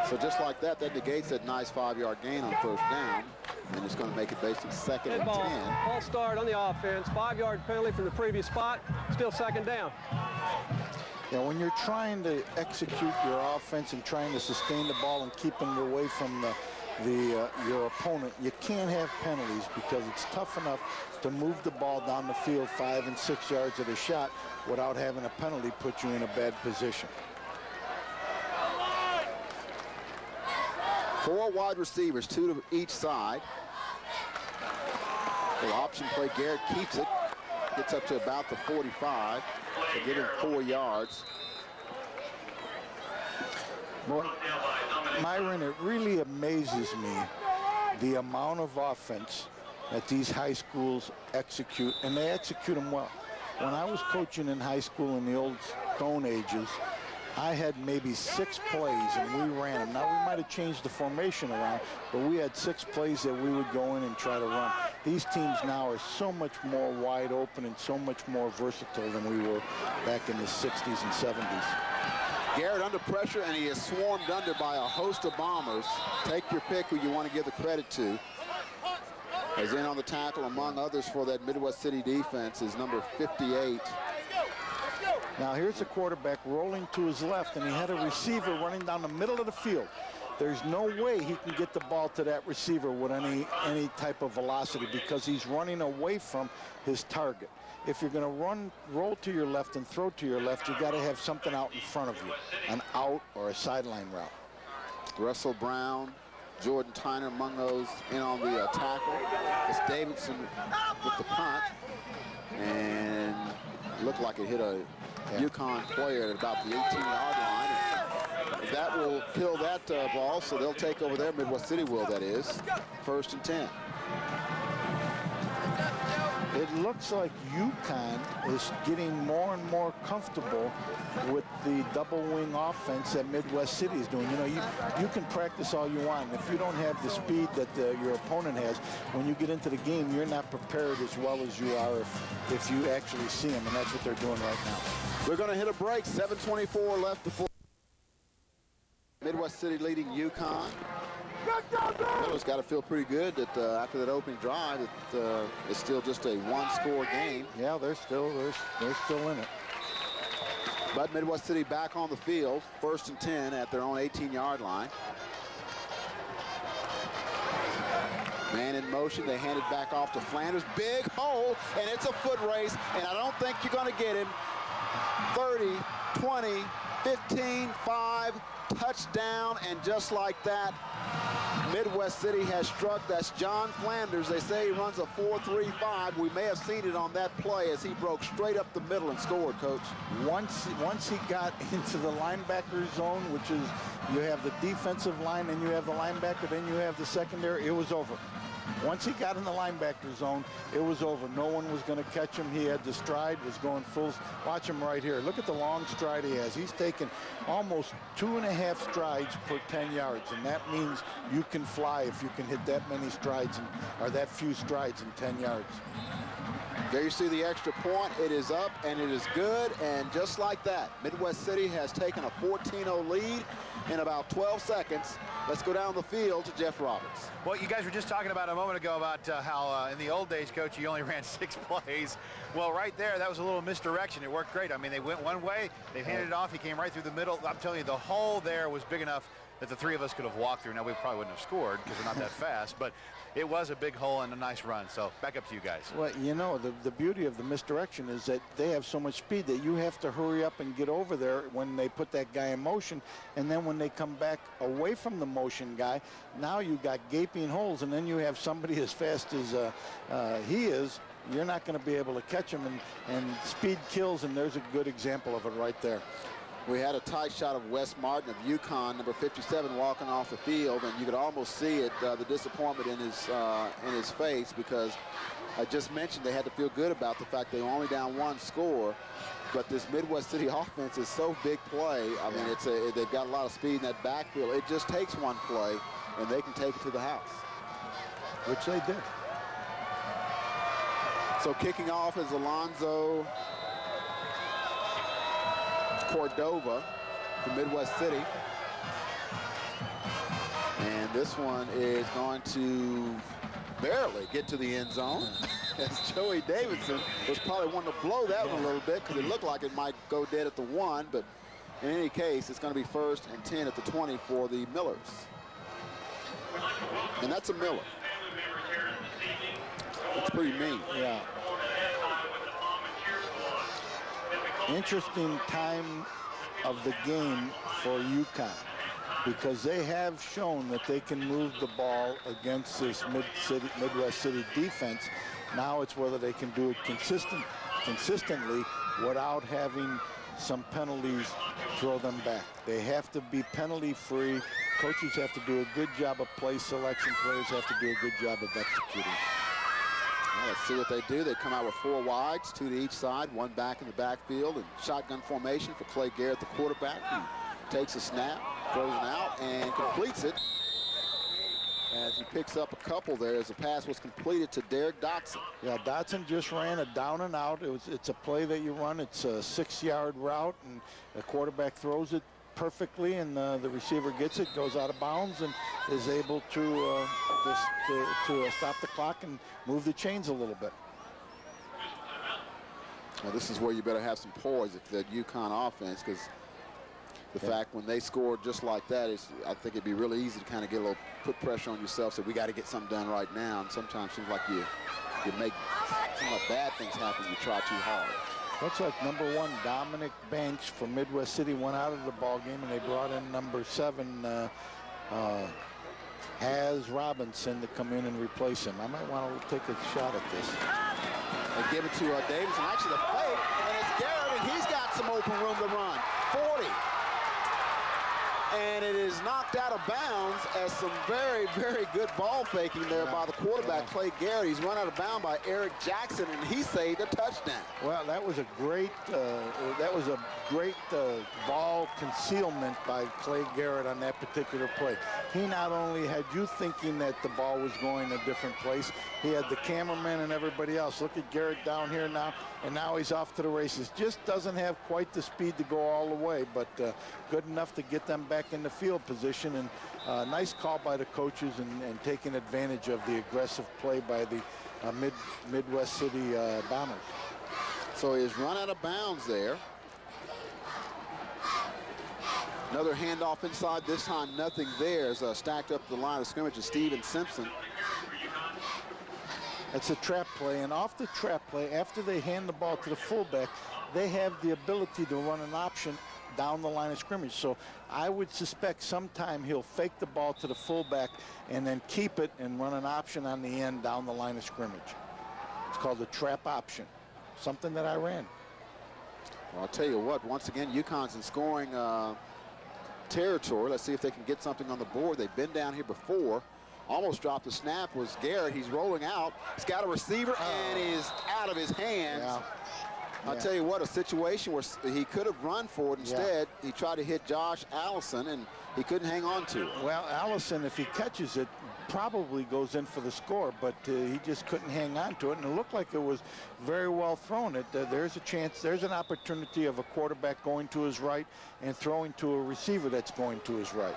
So just like that, that negates that nice 5-yard gain on first down. And it's going to make it basically second and 10. False start on the offense. 5-yard penalty from the previous spot. Still second down. Yeah, when you're trying to execute your offense and trying to sustain the ball and keep them away from your opponent, you can't have penalties because it's tough enough to move the ball down the field 5 and 6 yards at a shot without having a penalty put you in a bad position. 4 wide receivers, 2 to each side. The option play, Garrett keeps it. Gets up to about the 45. To get him 4 yards. Well, Myron, it really amazes me the amount of offense that these high schools execute, and they execute them well. When I was coaching in high school in the old Stone Ages, I had maybe 6 plays, and we ran them. Now, we might have changed the formation around, but we had 6 plays that we would go in and try to run. These teams now are so much more wide open and so much more versatile than we were back in the 60s and 70s. Garrett under pressure, and he is swarmed under by a host of Bombers. Take your pick who you want to give the credit to. As in on the tackle, among others for that Midwest City defense, is number 58. Now here's the quarterback rolling to his left, and he had a receiver running down the middle of the field. There's no way he can get the ball to that receiver with any type of velocity because he's running away from his target. If you're going to roll to your left and throw to your left, you got to have something out in front of you, an out or a sideline route. Russell Brown, Jordan Tyner among those in on the tackle. It's Davidson with the punt, and looked like it hit a Yukon player at about the 18-yard line. That will kill that ball, so they'll take over there. Midwest City will, that is. 1st and 10. It looks like Yukon is getting more and more comfortable with the double wing offense that Midwest City is doing. You know, you can practice all you want. If you don't have the speed that your opponent has, when you get into the game, you're not prepared as well as you are if you actually see them, and that's what they're doing right now. We're going to hit a break. 7:24 left before Midwest City leading Yukon. It's got to feel pretty good that after that opening drive, it's still just a 1-score game. Yeah, they're still in it. But Midwest City back on the field, 1st and 10 at their own 18-yard line. Man in motion, they hand it back off to Flanders. Big hole, and it's a foot race, and I don't think you're going to get him. 30, 20, 15, 5, touchdown, and just like that, Midwest City has struck. That's John Flanders. They say he runs a 4.35. We may have seen it on that play as he broke straight up the middle and scored, Coach. Once he got into the linebacker zone, which is you have the defensive line and you have the linebacker, then you have the secondary, it was over. Once he got in the linebacker zone, it was over. No one was going to catch him. He had the stride, was going full. Watch him right here. Look at the long stride he has. He's taken almost 2.5 strides per 10 yards, and that means you can fly if you can hit that many strides or that few strides in 10 yards. There you see the extra point. It is up, and it is good, and just like that, Midwest City has taken a 14-0 lead in about 12 seconds. Let's go down the field to Jeff Roberts. Well, you guys were just talking about a moment ago about how in the old days, Coach, you only ran 6 plays. Well, right there, that was a little misdirection. It worked great. I mean, they went one way, they handed it off, he came right through the middle. I'm telling you, the hole there was big enough that the 3 of us could have walked through. Now, we probably wouldn't have scored because we're not that fast, but it was a big hole and a nice run. So back up to you guys. Well, you know, the beauty of the misdirection is that they have so much speed that you have to hurry up and get over there when they put that guy in motion. And then when they come back away from the motion guy, now you got gaping holes, and then you have somebody as fast as he is. You're not going to be able to catch him, and speed kills, and there's a good example of it right there. We had a tight shot of Wes Martin of Yukon, number 57, walking off the field, and you could almost see it, the disappointment in his face, because I just mentioned they had to feel good about the fact they were only down 1 score, but this Midwest City offense is so big play. I mean, they've got a lot of speed in that backfield. It just takes 1 play, and they can take it to the house. Which they did. So kicking off is Alonzo Cordova from Midwest City. And this one is going to barely get to the end zone. As Joey Davidson was probably wanting to blow that one a little bit because it looked like it might go dead at the 1, but in any case, it's going to be 1st and 10 at the 20 for the Millers. And that's a Miller. It's pretty mean. Yeah. Interesting time of the game for Yukon, because they have shown that they can move the ball against this Midwest City defense. Now it's whether they can do it consistently without having some penalties throw them back. They have to be penalty free. Coaches have to do a good job of play selection. Players have to do a good job of executing. Well, let's see what they do. They come out with 4 wides, 2 to each side, 1 back in the backfield, and shotgun formation for Clay Garrett, the quarterback. He takes a snap, throws it out, and completes it. As he picks up a couple there as the pass was completed to Derek Dotson. Yeah, Dotson just ran a down and out. It's a play that you run. It's a 6-yard route, and the quarterback throws it perfectly, and the receiver gets it, goes out of bounds, and is able to stop the clock and move the chains a little bit. Well, this is where you better have some poise if the Yukon offense, because the fact when they score just like that is, I think it'd be really easy to kind of get a little, put pressure on yourself. So we got to get something done right now. And sometimes it seems like you make some bad things happen. You try too hard. Looks like number 1 Dominic Banks from Midwest City went out of the ball game, and they brought in number 7 Has Robinson to come in and replace him. I might want to take a shot at this. They give it to Davidson. Actually, the fake, and it's Garrett, and he's got some open room to run. 40. And it is knocked out of bounds as some very, very good ball faking there by the quarterback, Clay Garrett. He's run out of bounds by Eric Jackson, and he saved a touchdown. Well, that was a great ball concealment by Clay Garrett on that particular play. He not only had you thinking that the ball was going a different place, he had the cameraman and everybody else. Look at Garrett down here now, and now he's off to the races. Just doesn't have quite the speed to go all the way, but good enough to get them back in the field position. And nice call by the coaches and taking advantage of the aggressive play by the Midwest City Bombers. So he's run out of bounds there. Another handoff inside, this time nothing there. As stacked up the line of scrimmage is Steven Simpson. It's a trap play, and off the trap play, after they hand the ball to the fullback, they have the ability to run an option down the line of scrimmage. So I would suspect sometime he'll fake the ball to the fullback and then keep it and run an option on the end down the line of scrimmage. It's called the trap option, something that I ran. Well, I'll tell you what, once again, Yukon's in scoring territory. Let's see if they can get something on the board. They've been down here before. Almost dropped the snap was Garrett. He's rolling out. He's got a receiver, and he's out of his hands. Yeah. I'll tell you what, a situation where he could have run for it. Instead, he tried to hit Josh Allison, and he couldn't hang on to it. Well, Allison, if he catches it, probably goes in for the score, but he just couldn't hang on to it, and it looked like it was very well thrown. There's a chance, there's an opportunity of a quarterback going to his right and throwing to a receiver that's going to his right.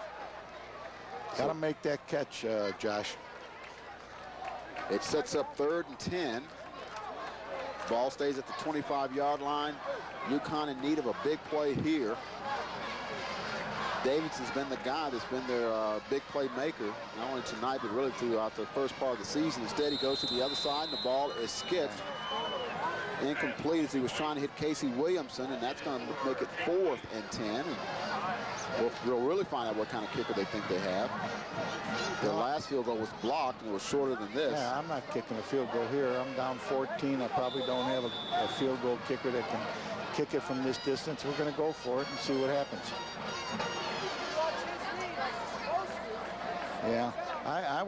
Got to make that catch, Josh. It sets up 3rd and 10. Ball stays at the 25-yard line. Yukon in need of a big play here. Davidson's been the guy that's been their big playmaker, not only tonight, but really throughout the first part of the season. Instead, he goes to the other side, and the ball is skipped. Incomplete as he was trying to hit Casey Williamson, and that's going to make it 4th and 10. And we'll really find out what kind of kicker they think they have. Their last field goal was blocked, and it was shorter than this. Yeah, I'm not kicking a field goal here. I'm down 14. I probably don't have a field goal kicker that can kick it from this distance. We're going to go for it and see what happens. Yeah, I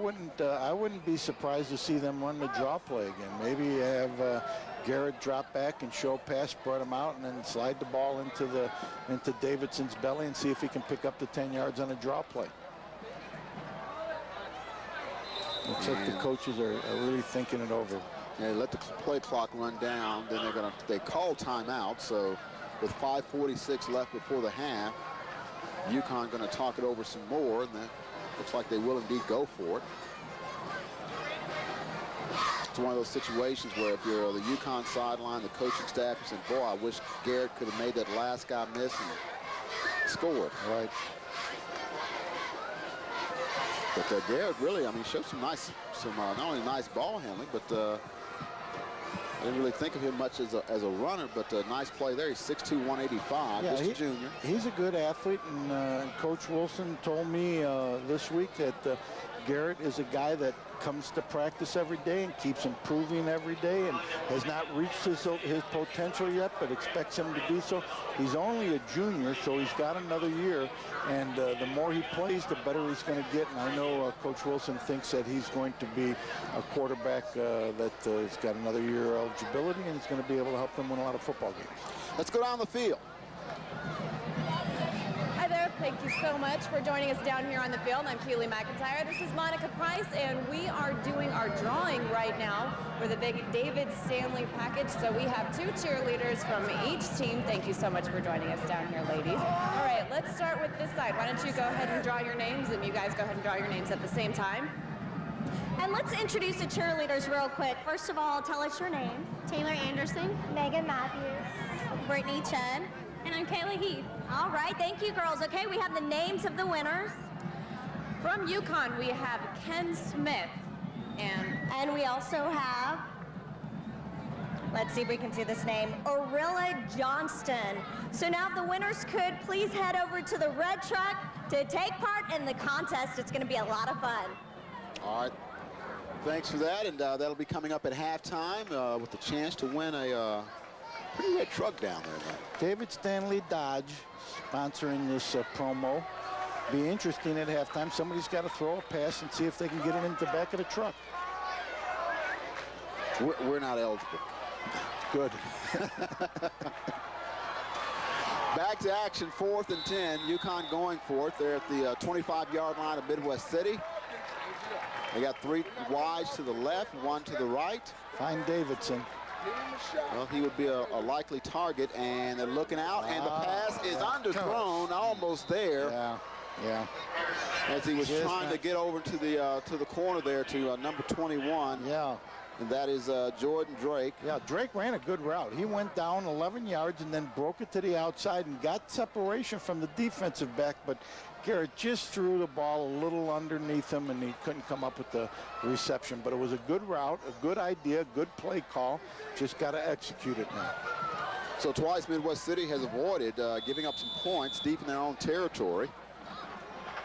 wouldn't be surprised to see them run the draw play again. Maybe have Garrett drop back and show pass, spread him out, and then slide the ball into Davidson's belly and see if he can pick up the 10 yards on a draw play. Looks like the coaches are really thinking it over. Yeah, let the play clock run down. Then they call timeout. So with 5:46 left before the half, Yukon going to talk it over some more. And Looks like they will indeed go for it. It's one of those situations where if you're the Yukon sideline, the coaching staff is saying, boy, I wish Garrett could have made that last guy miss and scored. Right. But Garrett really, I mean, showed some nice, not only nice ball handling, but I didn't really think of him much as a runner, but a nice play there. He's 6'2", 185, yeah, just a junior. He's a good athlete, and Coach Wilson told me this week that Garrett is a guy that comes to practice every day and keeps improving every day and has not reached his potential yet, but expects him to do so. He's only a junior, so he's got another year, and the more he plays, the better he's going to get. And I know Coach Wilson thinks that he's going to be a quarterback that has got another year eligibility, and he's going to be able to help them win a lot of football games. Let's go down the field. Hi there, thank you so much for joining us down here on the field. I'm Keely McIntyre. This is Monica Price, and we are doing our drawing right now for the big David Stanley package. So we have 2 cheerleaders from each team. Thank you so much for joining us down here, ladies. All right, let's start with this side. Why don't you go ahead and draw your names, and you guys go ahead and draw your names at the same time. And let's introduce the cheerleaders real quick. First of all, tell us your names. Taylor Anderson, Megan Matthews, Brittany Chen. and I'm Kayla Heath. All right, thank you, girls. Okay, we have the names of the winners. From Yukon, we have Ken Smith, and we also have, let's see if we can see this name, Orilla Johnston. So now if the winners could please head over to the red truck to take part in the contest. It's going to be a lot of fun. All right. Thanks for that, and that'll be coming up at halftime with the chance to win a pretty red truck down there, man. David Stanley Dodge sponsoring this promo. Be interesting at halftime. Somebody's got to throw a pass and see if they can get it into the back of the truck. We're not eligible. Good. Back to action, 4th and 10. Yukon going for it. They're at the 25-yard line of Midwest City. They got 3 wides to the left, 1 to the right. Find Davidson. Well, he would be a likely target, and they're looking out, and the pass is underthrown, almost there. Yeah. As he was trying to get over to the corner there to number 21. Yeah. And that is Jordan Drake. Yeah, Drake ran a good route. He went down 11 yards and then broke it to the outside and got separation from the defensive back, but Garrett just threw the ball a little underneath him, and he couldn't come up with the reception. But it was a good route, a good idea, good play call. Just got to execute it now. So twice Midwest City has avoided giving up some points deep in their own territory.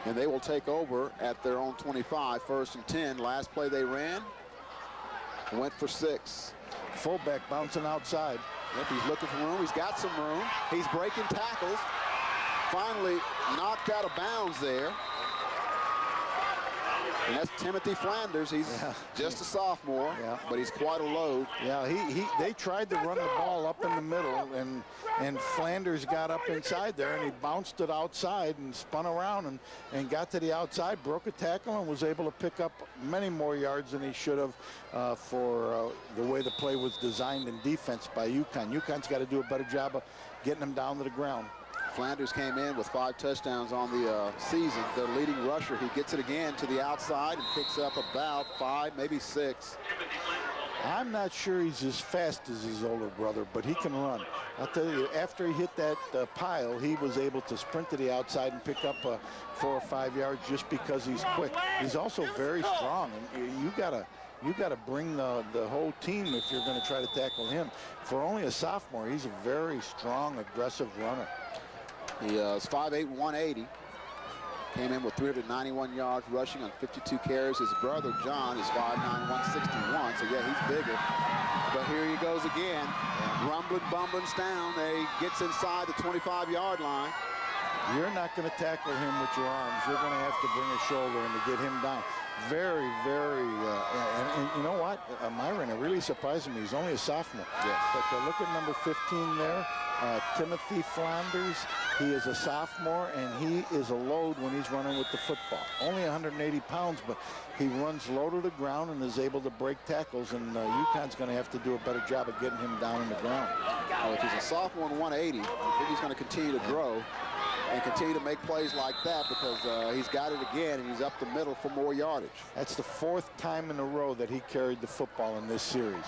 And they will take over at their own 25, 1st and 10. Last play they ran, went for 6. Fullback bouncing outside. Yep, he's looking for room. He's got some room. He's breaking tackles. Finally knocked out of bounds there. And that's Timothy Flanders. He's just a sophomore, but he's quite a load. Yeah, they tried to run the ball up in the middle, and Flanders got up inside there, and he bounced it outside and spun around and got to the outside, broke a tackle, and was able to pick up many more yards than he should have for the way the play was designed in defense by Yukon. Yukon's got to do a better job of getting them down to the ground. Flanders came in with 5 touchdowns on the season. Their leading rusher, he gets it again to the outside and picks up about 5, maybe 6. I'm not sure he's as fast as his older brother, but he can run. I'll tell you, after he hit that pile, he was able to sprint to the outside and pick up 4 or 5 yards just because he's quick. He's also very strong. And you gotta bring the whole team if you're going to try to tackle him. For only a sophomore, he's a very strong, aggressive runner. He is 5'8", 180. Came in with 391 yards rushing on 52 carries. His brother, John, is 5'9", 161. So, yeah, he's bigger. But here he goes again. Rumbling, bumbling down. He gets inside the 25-yard line. You're not going to tackle him with your arms. You're going to have to bring a shoulder in to get him down. Very, very, and you know what, Myron, it really surprised me. He's only a sophomore. Yes. But look at number 15 there, Timothy Flanders. He is a sophomore, and he is a load when he's running with the football. Only 180 pounds, but he runs low to the ground and is able to break tackles, and Yukon's going to have to do a better job of getting him down on the ground. Oh, if he's a sophomore in 180, I think he's going to continue to grow. and continue to make plays like that, because he's got it again, and he's up the middle for more yardage. That's the 4th time in a row that he carried the football in this series.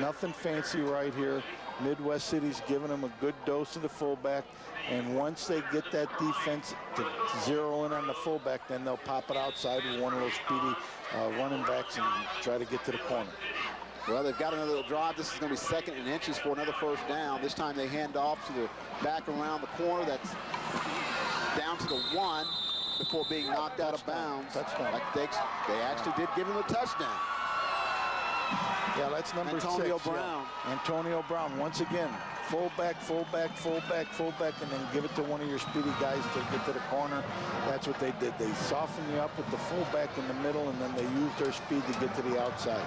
Nothing fancy right here. Midwest City's giving him a good dose of the fullback, and once they get that defense to zero in on the fullback, then they'll pop it outside with one of those speedy running backs and try to get to the corner. Well, they've got another drive. This is going to be 2nd and inches for another first down. This time they hand off to the back around the corner. That's down to the 1 before being knocked out of bounds. Touchdown. Like they actually did give him a touchdown. Yeah, that's number Antonio 6. Brown. Yeah. Antonio Brown, once again, fullback, fullback, fullback, fullback, and then give it to one of your speedy guys to get to the corner. That's what they did. They softened you up with the fullback in the middle, and then they used their speed to get to the outside.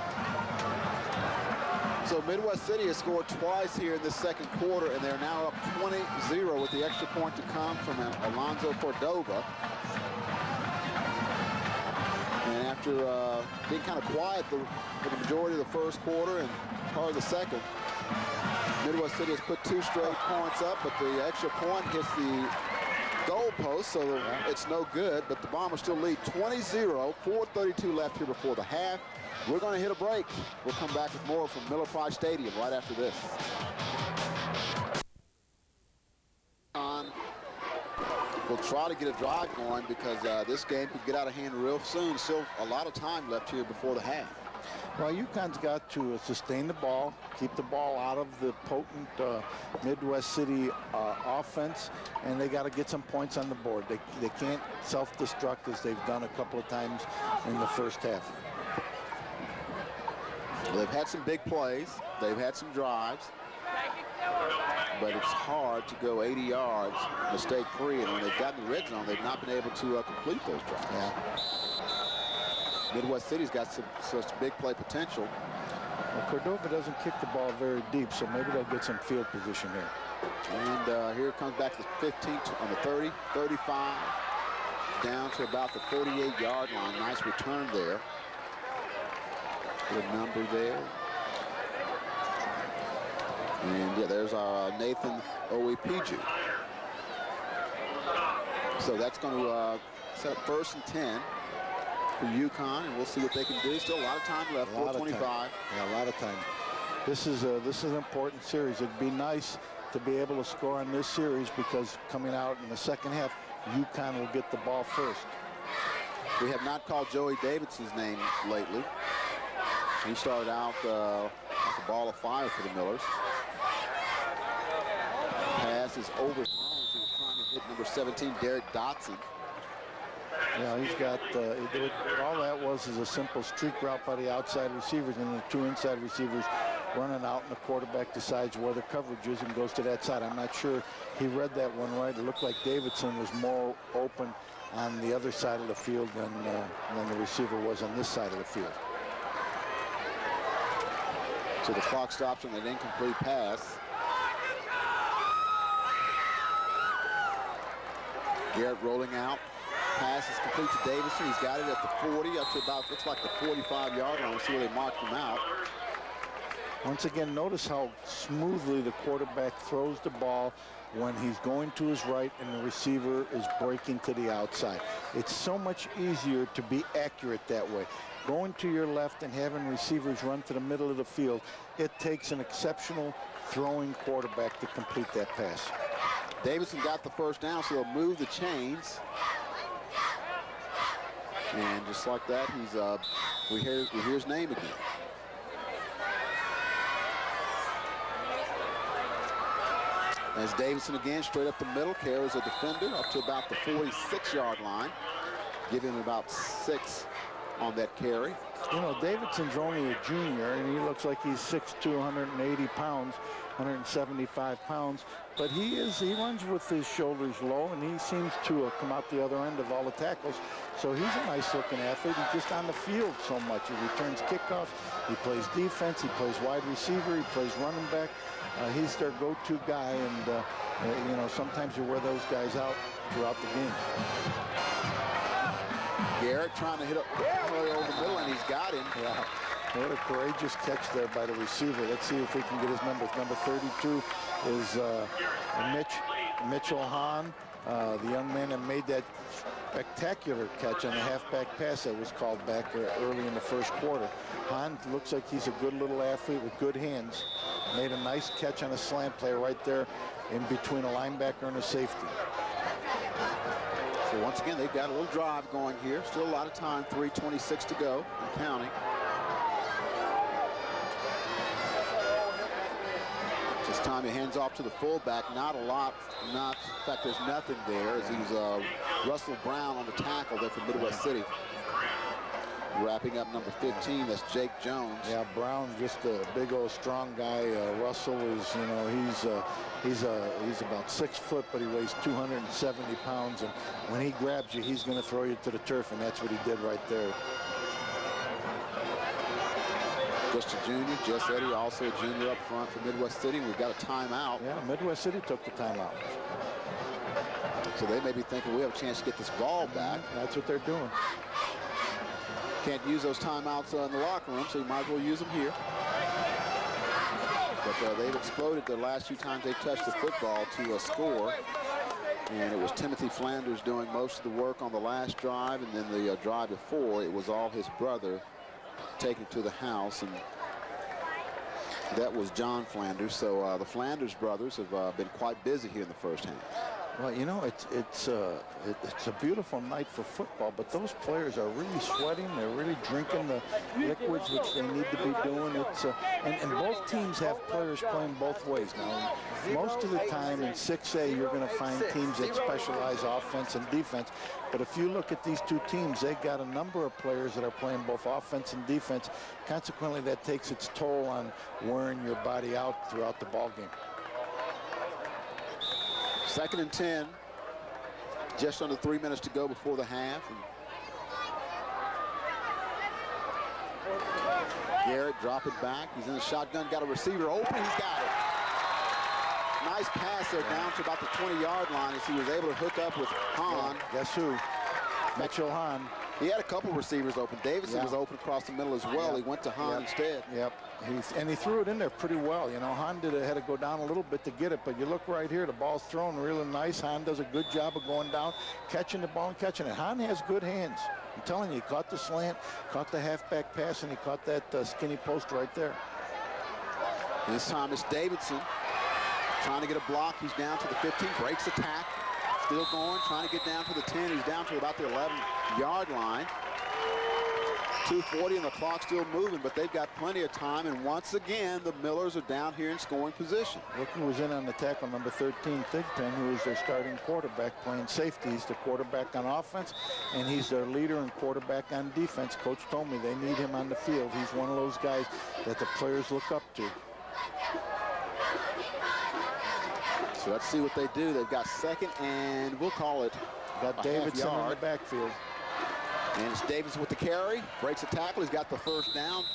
So Midwest City has scored twice here in the 2nd quarter, and they're now up 20-0 with the extra point to come from Alonzo Cordova. And after being kind of quiet for the majority of the 1st quarter and part of the 2nd, Midwest City has put 2 straight points up, but the extra point hits the goal post, so it's no good. But the Bombers still lead 20-0, 4:32 left here before the half. We're going to hit a break. We'll come back with more from Miller Price Stadium right after this. We'll try to get a drive going, because this game could get out of hand real soon. Still a lot of time left here before the half. Well, Yukon's got to sustain the ball, keep the ball out of the potent Midwest City offense, and they got to get some points on the board. They can't self-destruct as they've done a couple of times in the first half. Well, they've had some big plays. They've had some drives. But it's hard to go 80 yards mistake-free, and when they've gotten the red zone, they've not been able to complete those drives. Yeah. Midwest City's got such big play potential. Well, Cordova doesn't kick the ball very deep, so maybe they'll get some field position here. And here it comes back to the 15, on the 30, 35, down to about the 38-yard line. Nice return there. Good number there. And yeah, there's our Nathan Oepiju. So that's going to set up 1st and 10 for Yukon, and we'll see what they can do. Still a lot of time left, 4:25. Yeah, a lot of time. This is an important series. It'd be nice to be able to score on this series, because coming out in the 2nd half, Yukon will get the ball first. We have not called Joey Davidson's name lately. He started out like a ball of fire for the Millers. Pass is overthrown. He was trying to hit number 17, Derek Dotson. Yeah, he's got, all that was is a simple streak route by the outside receivers, and the 2 inside receivers running out, and the quarterback decides where the coverage is and goes to that side. I'm not sure he read that one right. It looked like Davidson was more open on the other side of the field than the receiver was on this side of the field. So the clock stops on an incomplete pass. Garrett rolling out. Pass is complete to Davison. He's got it at the 40, up to about, looks like the 45-yard line. We'll see where they marked him out. Once again, notice how smoothly the quarterback throws the ball when he's going to his right and the receiver is breaking to the outside. It's so much easier to be accurate that way. Going to your left and having receivers run to the middle of the field, it takes an exceptional throwing quarterback to complete that pass. Davidson got the first down, so they'll move the chains. And just like that, he's we hear his name again. As Davidson again, straight up the middle, carries a defender up to about the 46-yard line, giving him about 6 on that carry. You know, Davidson's only a junior, and he looks like he's 6'2", 180 pounds, 175 pounds. But he runs with his shoulders low, and he seems to come out the other end of all the tackles. So he's a nice-looking athlete. He's just on the field so much. He returns kickoffs. He plays defense. He plays wide receiver. He plays running back. He's their go-to guy, and you know, sometimes you wear those guys out throughout the game. Garrett trying to hit a play over the middle, and he's got him. Yeah, what a courageous catch there by the receiver. Let's see if we can get his numbers. Number 32 is Mitchell Hahn, the young man that made that spectacular catch on the halfback pass that was called back early in the first quarter. Hahn looks like he's a good little athlete with good hands. Made a nice catch on a slant play right there in between a linebacker and a safety. So once again, they've got a little drive going here. Still a lot of time, 3:26 to go and counting. This time he hands off to the fullback. Not a lot, in fact, there's nothing there as he's Russell Brown on the tackle there from Midwest City. Wrapping up number 15, that's Jake Jones. Yeah, Brown, just a big old strong guy. Russell is, you know, he's about 6 foot, but he weighs 270 pounds. And when he grabs you, he's going to throw you to the turf, and that's what he did right there. Just a junior, Jess Eddy, also a junior up front for Midwest City. We've got a timeout. Yeah, Midwest City took the timeout. So they may be thinking we have a chance to get this ball back. That's what they're doing. Can't use those timeouts in the locker room, so you might as well use them here. But they've exploded the last few times they've touched the football to a score. And it was Timothy Flanders doing most of the work on the last drive, and then the drive before, it was all his brother taken to the house, and that was John Flanders. So the Flanders brothers have been quite busy here in the first half. Well, you know, it's a beautiful night for football, but those players are really sweating. They're really drinking the liquids, which they need to be doing. And both teams have players playing both ways now. Most of the time in 6A, you're going to find teams that specialize offense and defense. But if you look at these two teams, they've got a number of players that are playing both offense and defense. Consequently, that takes its toll on wearing your body out throughout the ball game. 2nd and 10. Just under 3 minutes to go before the half. And Garrett dropping back. He's in the shotgun. Got a receiver open. He's got it. Nice pass there down to about the 20-yard line as he was able to hook up with Hahn. Yeah, guess who? Mitchell Hahn. He had a couple receivers open. Davidson was open across the middle as well. He went to Hahn instead. Yep. And he threw it in there pretty well. You know, Hahn had to go down a little bit to get it, but you look right here, the ball's thrown really nice. Hahn does a good job of going down, catching the ball and catching it. Hahn has good hands. I'm telling you, he caught the slant, caught the halfback pass, and he caught that skinny post right there. This time it's Davidson trying to get a block. He's down to the 15, breaks the tackle. Still going, trying to get down to the 10. He's down to about the 11-yard line. 2:40 and the clock still moving, but they've got plenty of time. And once again, the Millers are down here in scoring position. Look who was in on the tackle, number 13, Thigpen, who is their starting quarterback playing safety. He's the quarterback on offense, and he's their leader and quarterback on defense. Coach told me they need him on the field. He's one of those guys that the players look up to. So let's see what they do. They've got 2nd, and we'll call it got Davidson in the backfield. And it's Davidson with the carry. Breaks the tackle. He's got the first down.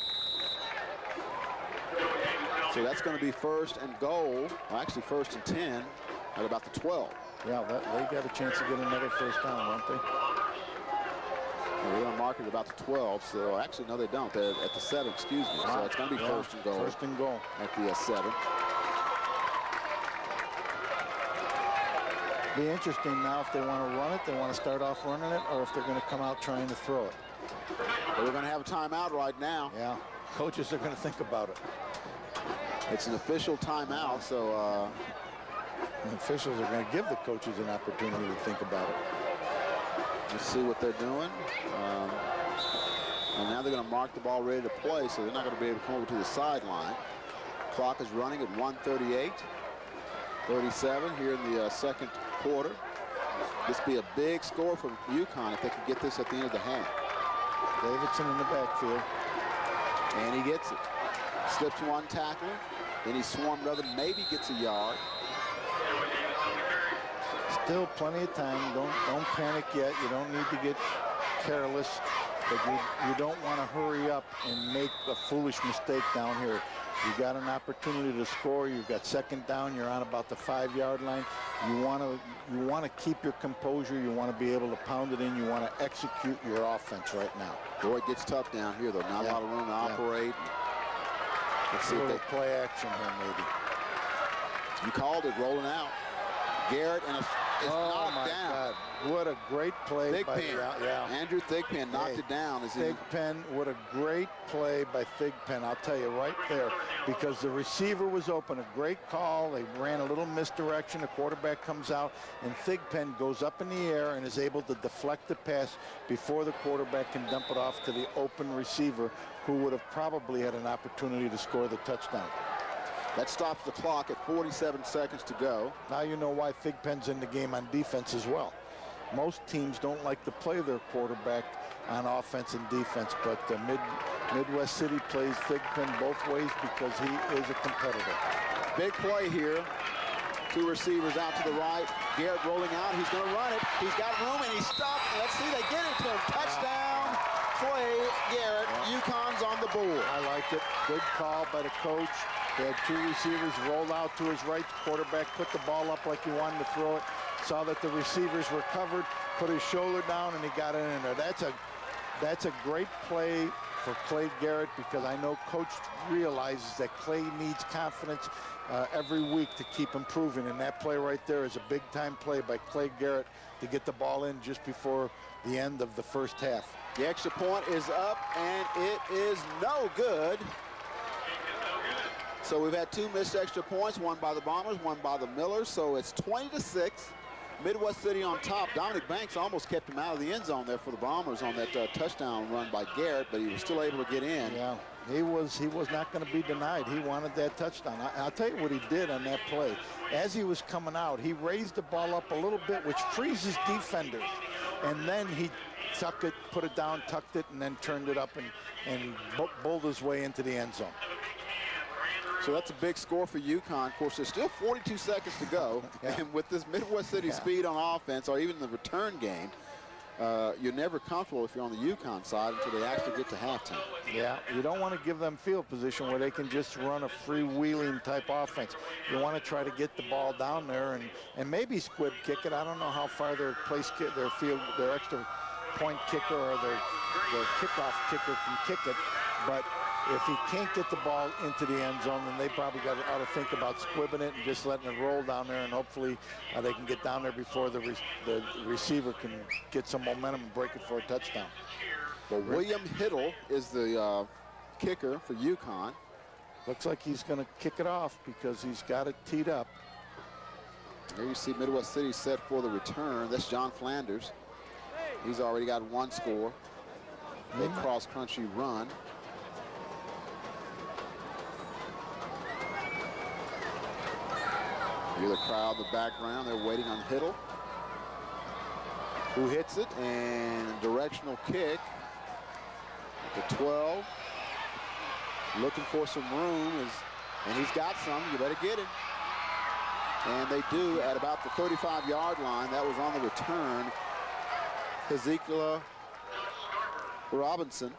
So that's going to be 1st and goal. Well, actually 1st and 10 at about the 12. Yeah, they got a chance to get another first down, won't they? And we're going to mark it about the 12. So actually, no, they don't. They're at the 7, excuse me. So it's going to be 1st and goal. 1st and goal. At the 7. Be interesting now if they want to run it, they want to start off running it, or if they're going to come out trying to throw it. Well, we're going to have a timeout right now. Yeah, coaches are going to think about it. It's an official timeout, so the officials are going to give the coaches an opportunity to think about it. Let's see what they're doing. And now they're going to mark the ball ready to play, so they're not going to be able to come over to the sideline. Clock is running at 1:38. 37 here in the 2nd quarter. This be a big score for Yukon if they can get this at the end of the half. Davidson in the backfield. And he gets it. Slips one tackle. Then he swarmed another, maybe gets a yard. Still plenty of time. Don't panic yet. You don't need to get careless. But you don't want to hurry up and make a foolish mistake down here. You got an opportunity to score. You've got 2nd down. You're on about the 5-yard line. You want to keep your composure. You want to be able to pound it in. You want to execute your offense right now. Boy, it gets tough down here, though. Not a lot of room to operate. Let's see if they play action here, maybe. You called it, rolling out. Garrett and a is knocked down. God. What a great play by Andrew Thigpen knocked it down. Thigpen, what a great play by Thigpen, I'll tell you right there, because the receiver was open. A great call. They ran a little misdirection. The quarterback comes out, and Thigpen goes up in the air and is able to deflect the pass before the quarterback can dump it off to the open receiver, who would have probably had an opportunity to score the touchdown. That stops the clock at 47 seconds to go. Now you know why Thigpen's in the game on defense as well. Most teams don't like to play their quarterback on offense and defense, but Midwest City plays Thigpen both ways because he is a competitor. Big play here. Two receivers out to the right. Garrett rolling out. He's going to run it. He's got room, and he's stuck. Let's see, they get it to him. Touchdown, Clay Garrett. Yukon's on the board. I like it. Good call by the coach. They had two receivers rolled out to his right. The quarterback put the ball up like he wanted to throw it. Saw that the receivers were covered, put his shoulder down, and he got it in there. That's a great play for Clay Garrett, because I know Coach realizes that Clay needs confidence every week to keep improving, and that play right there is a big-time play by Clay Garrett to get the ball in just before the end of the first half. The extra point is up, and it is no good. So we've had two missed extra points, one by the Bombers, one by the Millers, so it's 20-6. Midwest City on top. Dominic Banks almost kept him out of the end zone there for the Bombers on that touchdown run by Garrett, but he was still able to get in. Yeah, he was not going to be denied. He wanted that touchdown. I'll tell you what he did on that play. As he was coming out, he raised the ball up a little bit, which freezes defenders, and then he tucked it, put it down, tucked it, and then turned it up and bowled his way into the end zone. So that's a big score for Yukon. Of course, there's still 42 seconds to go. And with this Midwest City speed on offense, or even the return game, you're never comfortable if you're on the Yukon side until they actually get to halftime. Yeah, you don't want to give them field position where they can just run a freewheeling type offense. You want to try to get the ball down there and maybe squib kick it. I don't know how far their extra point kicker or their kickoff kicker can kick it, but if he can't get the ball into the end zone, then they probably ought to think about squibbing it and just letting it roll down there, and hopefully they can get down there before the receiver can get some momentum and break it for a touchdown. Well, William Hiddle is the kicker for Yukon. Looks like he's going to kick it off because he's got it teed up. There you see Midwest City set for the return. That's John Flanders. He's already got one score. Big cross-country run. Hear the crowd in the background. They're waiting on Hiddle, who hits it, and directional kick at the 12. Looking for some room, and he's got some. You better get it. And they do at about the 35-yard line. That was on the return. Ezekiel Robinson.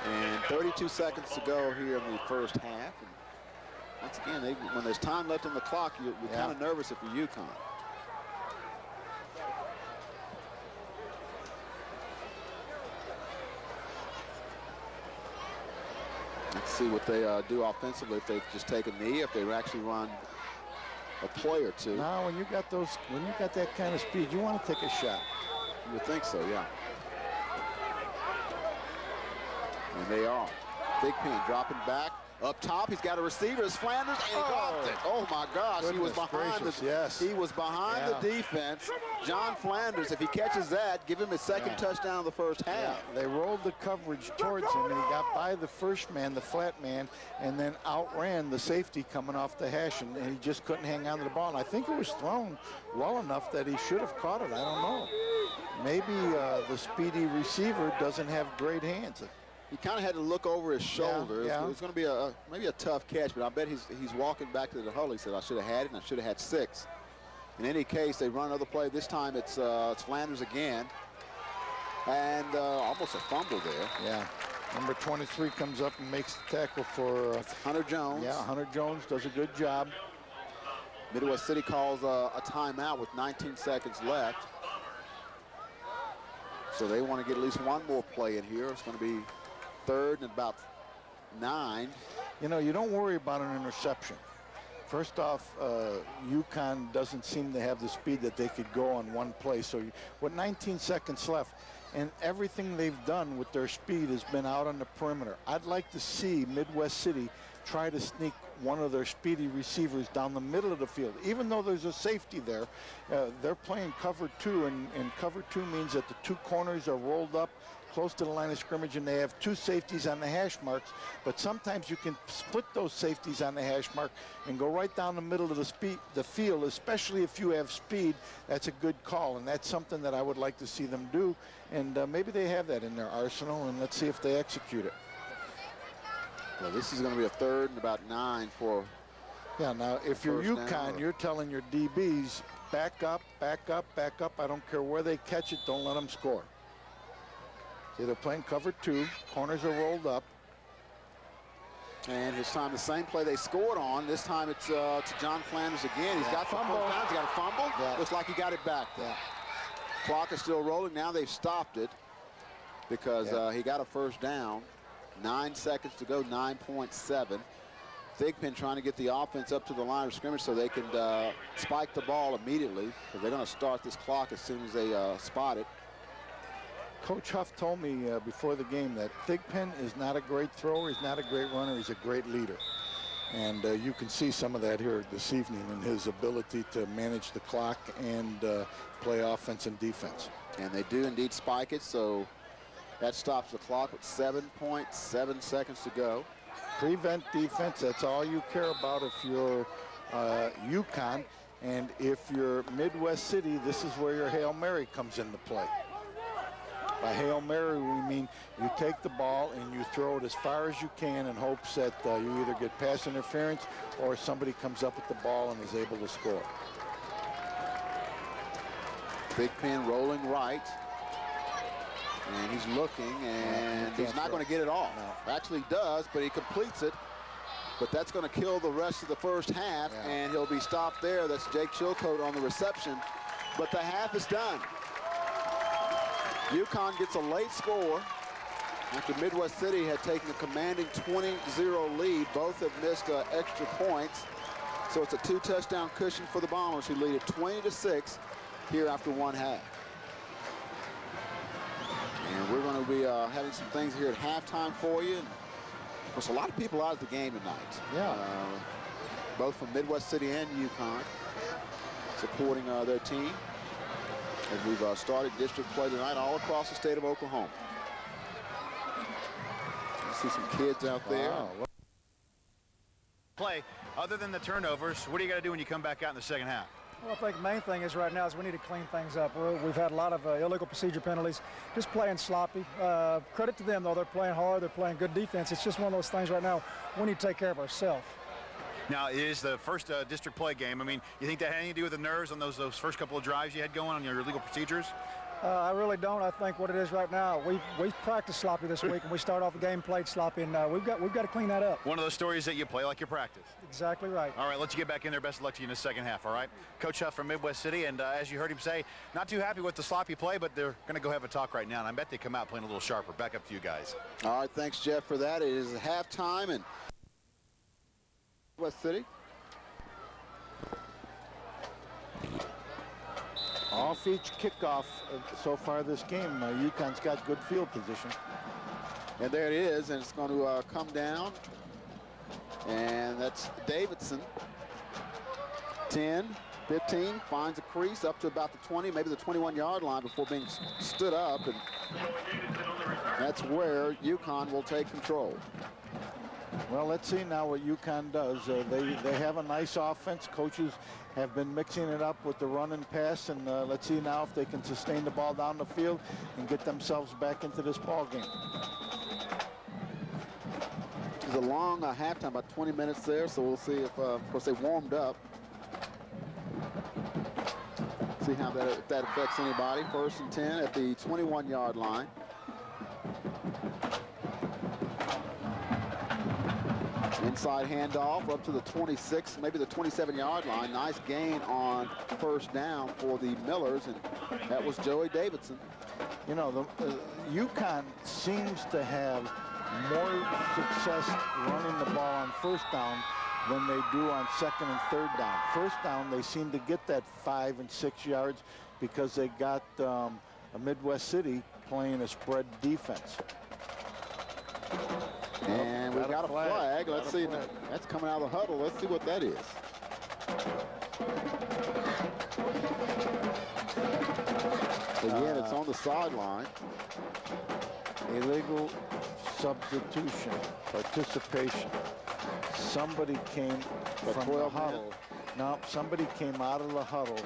And 32 seconds to go here in the first half. And once again, when there's time left on the clock, you're kind of nervous if you're Yukon. Let's see what they do offensively, if they just take a knee, if they actually run a play or two. Now, when you got that kind of speed, you want to take a shot. You would think so, yeah. And they are. Thigpen dropping back. Up top, he's got a receiver. It's Flanders, and he dropped it. Oh my gosh, he was behind he was behind the defense. John Flanders, if he catches that, give him his second touchdown of the first half. Yeah. They rolled the coverage towards him, and he got by the first man, the flat man, and then outran the safety coming off the hash, and he just couldn't hang on to the ball. And I think it was thrown well enough that he should have caught it. I don't know. Maybe the speedy receiver doesn't have great hands. He kind of had to look over his shoulder. Yeah. It was going to be maybe a tough catch, but I bet he's walking back to the huddle. He said, I should have had it, and I should have had 6. In any case, they run another play. This time it's Flanders again. And almost a fumble there. Yeah. Number 23 comes up and makes the tackle for Hunter Jones. Yeah, Hunter Jones does a good job. Midwest City calls a timeout with 19 seconds left. So they want to get at least one more play in here. It's going to be 3rd and about 9. You know, you don't worry about an interception. First off, Yukon doesn't seem to have the speed that they could go on one play. So with 19 seconds left, and everything they've done with their speed has been out on the perimeter. I'd like to see Midwest City try to sneak one of their speedy receivers down the middle of the field. Even though there's a safety there, they're playing cover 2, and cover 2 means that the 2 corners are rolled up close to the line of scrimmage, and they have 2 safeties on the hash marks. But sometimes you can split those safeties on the hash mark and go right down the middle of the field, especially if you have speed. That's a good call, and that's something that I would like to see them do. And maybe they have that in their arsenal, and let's see if they execute it. Well, this is going to be a 3rd and about 9 for. Yeah, now if you're Yukon, you're telling your DBs, back up, back up, back up. I don't care where they catch it, don't let them score. See, they're playing cover 2, corners are rolled up. And this time the same play they scored on. This time it's to John Flanders again. He's got some first downs. He's got a fumble. Yeah. Looks like he got it back. Yeah. Clock is still rolling. Now they've stopped it because he got a first down. 9 seconds to go, 9.7. Thigpen trying to get the offense up to the line of scrimmage so they can spike the ball immediately, because they're going to start this clock as soon as they spot it. Coach Huff told me before the game that Thigpen is not a great thrower, he's not a great runner, he's a great leader. And you can see some of that here this evening in his ability to manage the clock and play offense and defense. And they do indeed spike it, so that stops the clock with 7.7 seconds to go. Prevent defense, that's all you care about if you're Yukon. And if you're Midwest City, this is where your Hail Mary comes into play. By Hail Mary, we mean you take the ball and you throw it as far as you can in hopes that you either get pass interference or somebody comes up with the ball and is able to score. Thigpen rolling right. And he's looking, and he's not going to get it off. No. Actually does, but he completes it. But that's going to kill the rest of the first half, and he'll be stopped there. That's Jake Chilcote on the reception. But the half is done. Yukon gets a late score after Midwest City had taken a commanding 20-0 lead. Both have missed extra points. So it's a 2-touchdown cushion for the Bombers, who lead at 20-6 here after one half. And we're going to be having some things here at halftime for you. And of course, a lot of people out of the game tonight. Yeah. Both from Midwest City and Yukon supporting their team. And we've started district play tonight all across the state of Oklahoma. You see some kids out there. Wow. Play, other than the turnovers, what do you got to do when you come back out in the second half? Well, I think the main thing is right now is we need to clean things up. We've had a lot of illegal procedure penalties, just playing sloppy. Credit to them, though. They're playing hard. They're playing good defense. It's just one of those things right now we need to take care of ourselves. Now, it is the first district play game. I mean, you think that had anything to do with the nerves on those first couple of drives you had going on your illegal procedures? I really don't. I think what it is right now, we practiced sloppy this week, and we start off the game played sloppy, and we've got to clean that up. One of those stories that you play like your practice. Exactly right. All right, let's get back in there. Best of luck to you in the second half, all right? Coach Huff from Midwest City, and as you heard him say, not too happy with the sloppy play, but they're going to go have a talk right now, and I bet they come out playing a little sharper. Back up to you guys. All right, thanks, Jeff, for that. It is halftime, and Midwest City. Off each kickoff so far this game, Yukon's got good field position. And there it is, and it's going to come down. And that's Davidson. 10, 15, finds a crease up to about the 20, maybe the 21-yard line before being stood up. And that's where Yukon will take control. Well, let's see now what Yukon does. They have a nice offense. Coaches have been mixing it up with the run and pass, and let's see now if they can sustain the ball down the field and get themselves back into this ball game. It was a long halftime, about 20 minutes there, so we'll see if, of course, they warmed up. See how that affects anybody. 1st and 10 at the 21-yard line. Inside handoff up to the 26, maybe the 27-yard line. Nice gain on first down for the Millers, and that was Joey Davidson. You know, Yukon seems to have more success running the ball on first down than they do on 2nd and 3rd down. First down, they seem to get that 5 and 6 yards because they got a Midwest City playing a spread defense. And we've got a flag. Let's see. That's coming out of the huddle. Let's see what that is. Again, it's on the sideline. Illegal substitution, participation. Somebody came from the huddle. No, somebody came out of the huddle.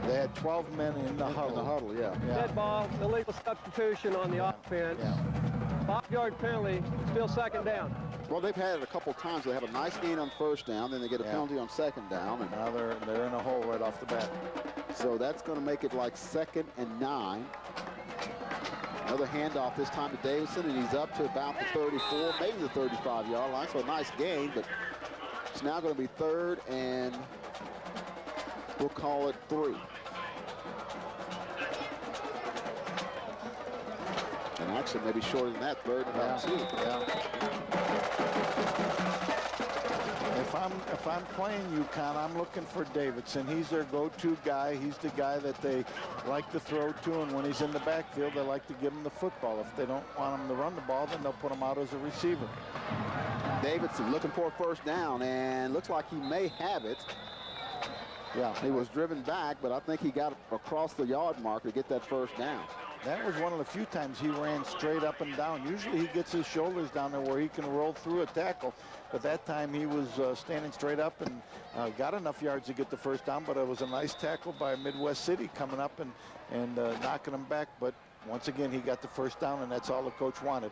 They had 12 men in the huddle. In the huddle, yeah. Dead ball, illegal substitution on the offense. 5-yard penalty, still 2nd down. Well, they've had it a couple times. They have a nice gain on 1st down, then they get a penalty on 2nd down. And now they're in a hole right off the bat. So that's going to make it like 2nd and 9. Another handoff this time to Davidson, and he's up to about the 34, maybe the 35-yard line. So a nice gain, but it's now going to be 3rd and we'll call it 3. And actually maybe shorter than that, 3rd and about 2. If I'm playing Yukon, I'm looking for Davidson. He's their go-to guy. He's the guy that they like to throw to, and when he's in the backfield, they like to give him the football. If they don't want him to run the ball, then they'll put him out as a receiver. Davidson looking for a 1st down, and looks like he may have it. Yeah, he was driven back, but I think he got across the yard mark to get that 1st down. That was one of the few times he ran straight up and down. Usually he gets his shoulders down there where he can roll through a tackle. But that time he was standing straight up and got enough yards to get the 1st down. But it was a nice tackle by Midwest City coming up and knocking him back. But once again, he got the 1st down, and that's all the coach wanted.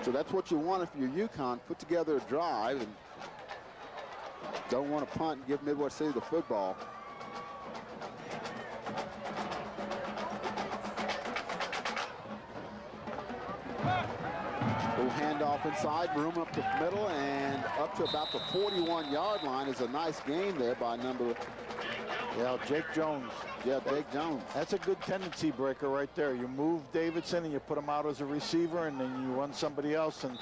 So that's what you want if you're Yukon. Put together a drive and don't want to punt and give Midwest City the football. Little handoff inside, room up the middle, and up to about the 41-yard line is a nice gain there by number. Yeah, Jake Jones. Yeah, Jake Jones. That's a good tendency breaker right there. You move Davidson and you put him out as a receiver, and then you run somebody else, and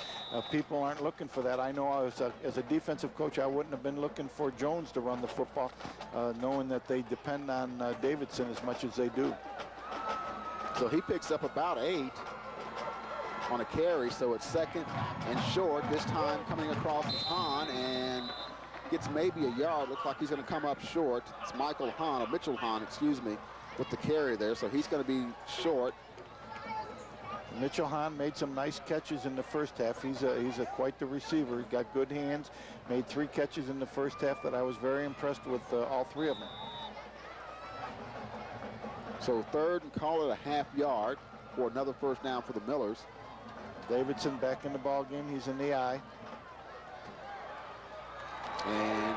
people aren't looking for that. I know as a defensive coach, I wouldn't have been looking for Jones to run the football, knowing that they depend on Davidson as much as they do. So he picks up about 8 on a carry, so it's 2nd and short. This time coming across is Hahn, and gets maybe a yard. Looks like he's going to come up short. It's Mitchell Hahn, excuse me, with the carry there, so he's going to be short. Mitchell Hahn made some nice catches in the 1st half. He's quite the receiver. He got good hands, made 3 catches in the 1st half that I was very impressed with, all 3 of them. So 3rd and call it a half-yard for another 1st down for the Millers. Davidson back in the ball game. He's in the eye. And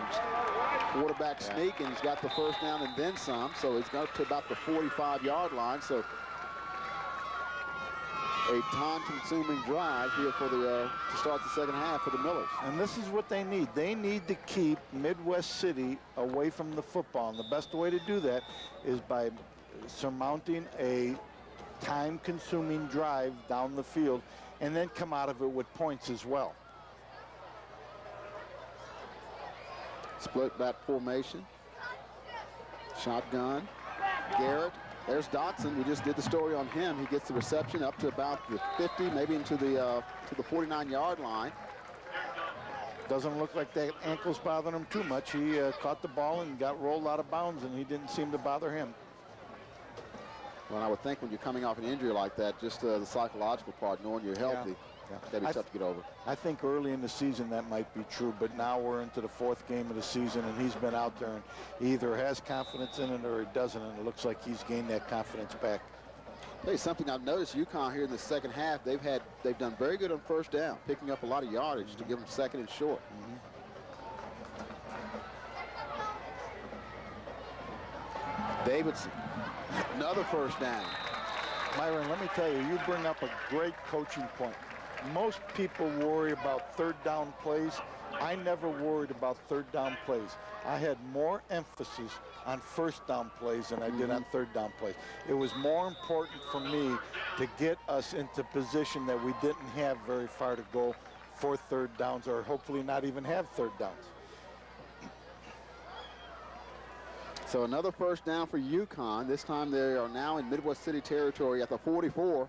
quarterback sneak, and he's got the 1st down and then some. So he's got to about the 45-yard line. So a time-consuming drive here for the to start the 2nd half for the Millers. And this is what they need. They need to keep Midwest City away from the football. And the best way to do that is by surmounting a time-consuming drive down the field, and then come out of it with points as well. Split back formation. Shotgun. Garrett. There's Dotson. We just did the story on him. He gets the reception up to about the 50, maybe into the 49-yard line. Doesn't look like that ankle's bothering him too much. He caught the ball and got rolled out of bounds, and he didn't seem to bother him. Well, I would think when you're coming off an injury like that, just the psychological part, knowing you're healthy, that'd be tough to get over. I think early in the season that might be true, but now we're into the 4th game of the season, and he's been out there, and he either has confidence in it or he doesn't, and it looks like he's gained that confidence back. Hey, something I've noticed, Yukon here in the 2nd half, they've done very good on 1st down, picking up a lot of yardage to give them 2nd and short. Davidson, another 1st down. Myron, let me tell you, you bring up a great coaching point. Most people worry about 3rd down plays. I never worried about 3rd down plays. I had more emphasis on 1st down plays than I did on 3rd down plays. It was more important for me to get us into position that we didn't have very far to go for third downs, or hopefully not even have third downs. So another first down for Yukon. This time they are now in Midwest City territory at the 44.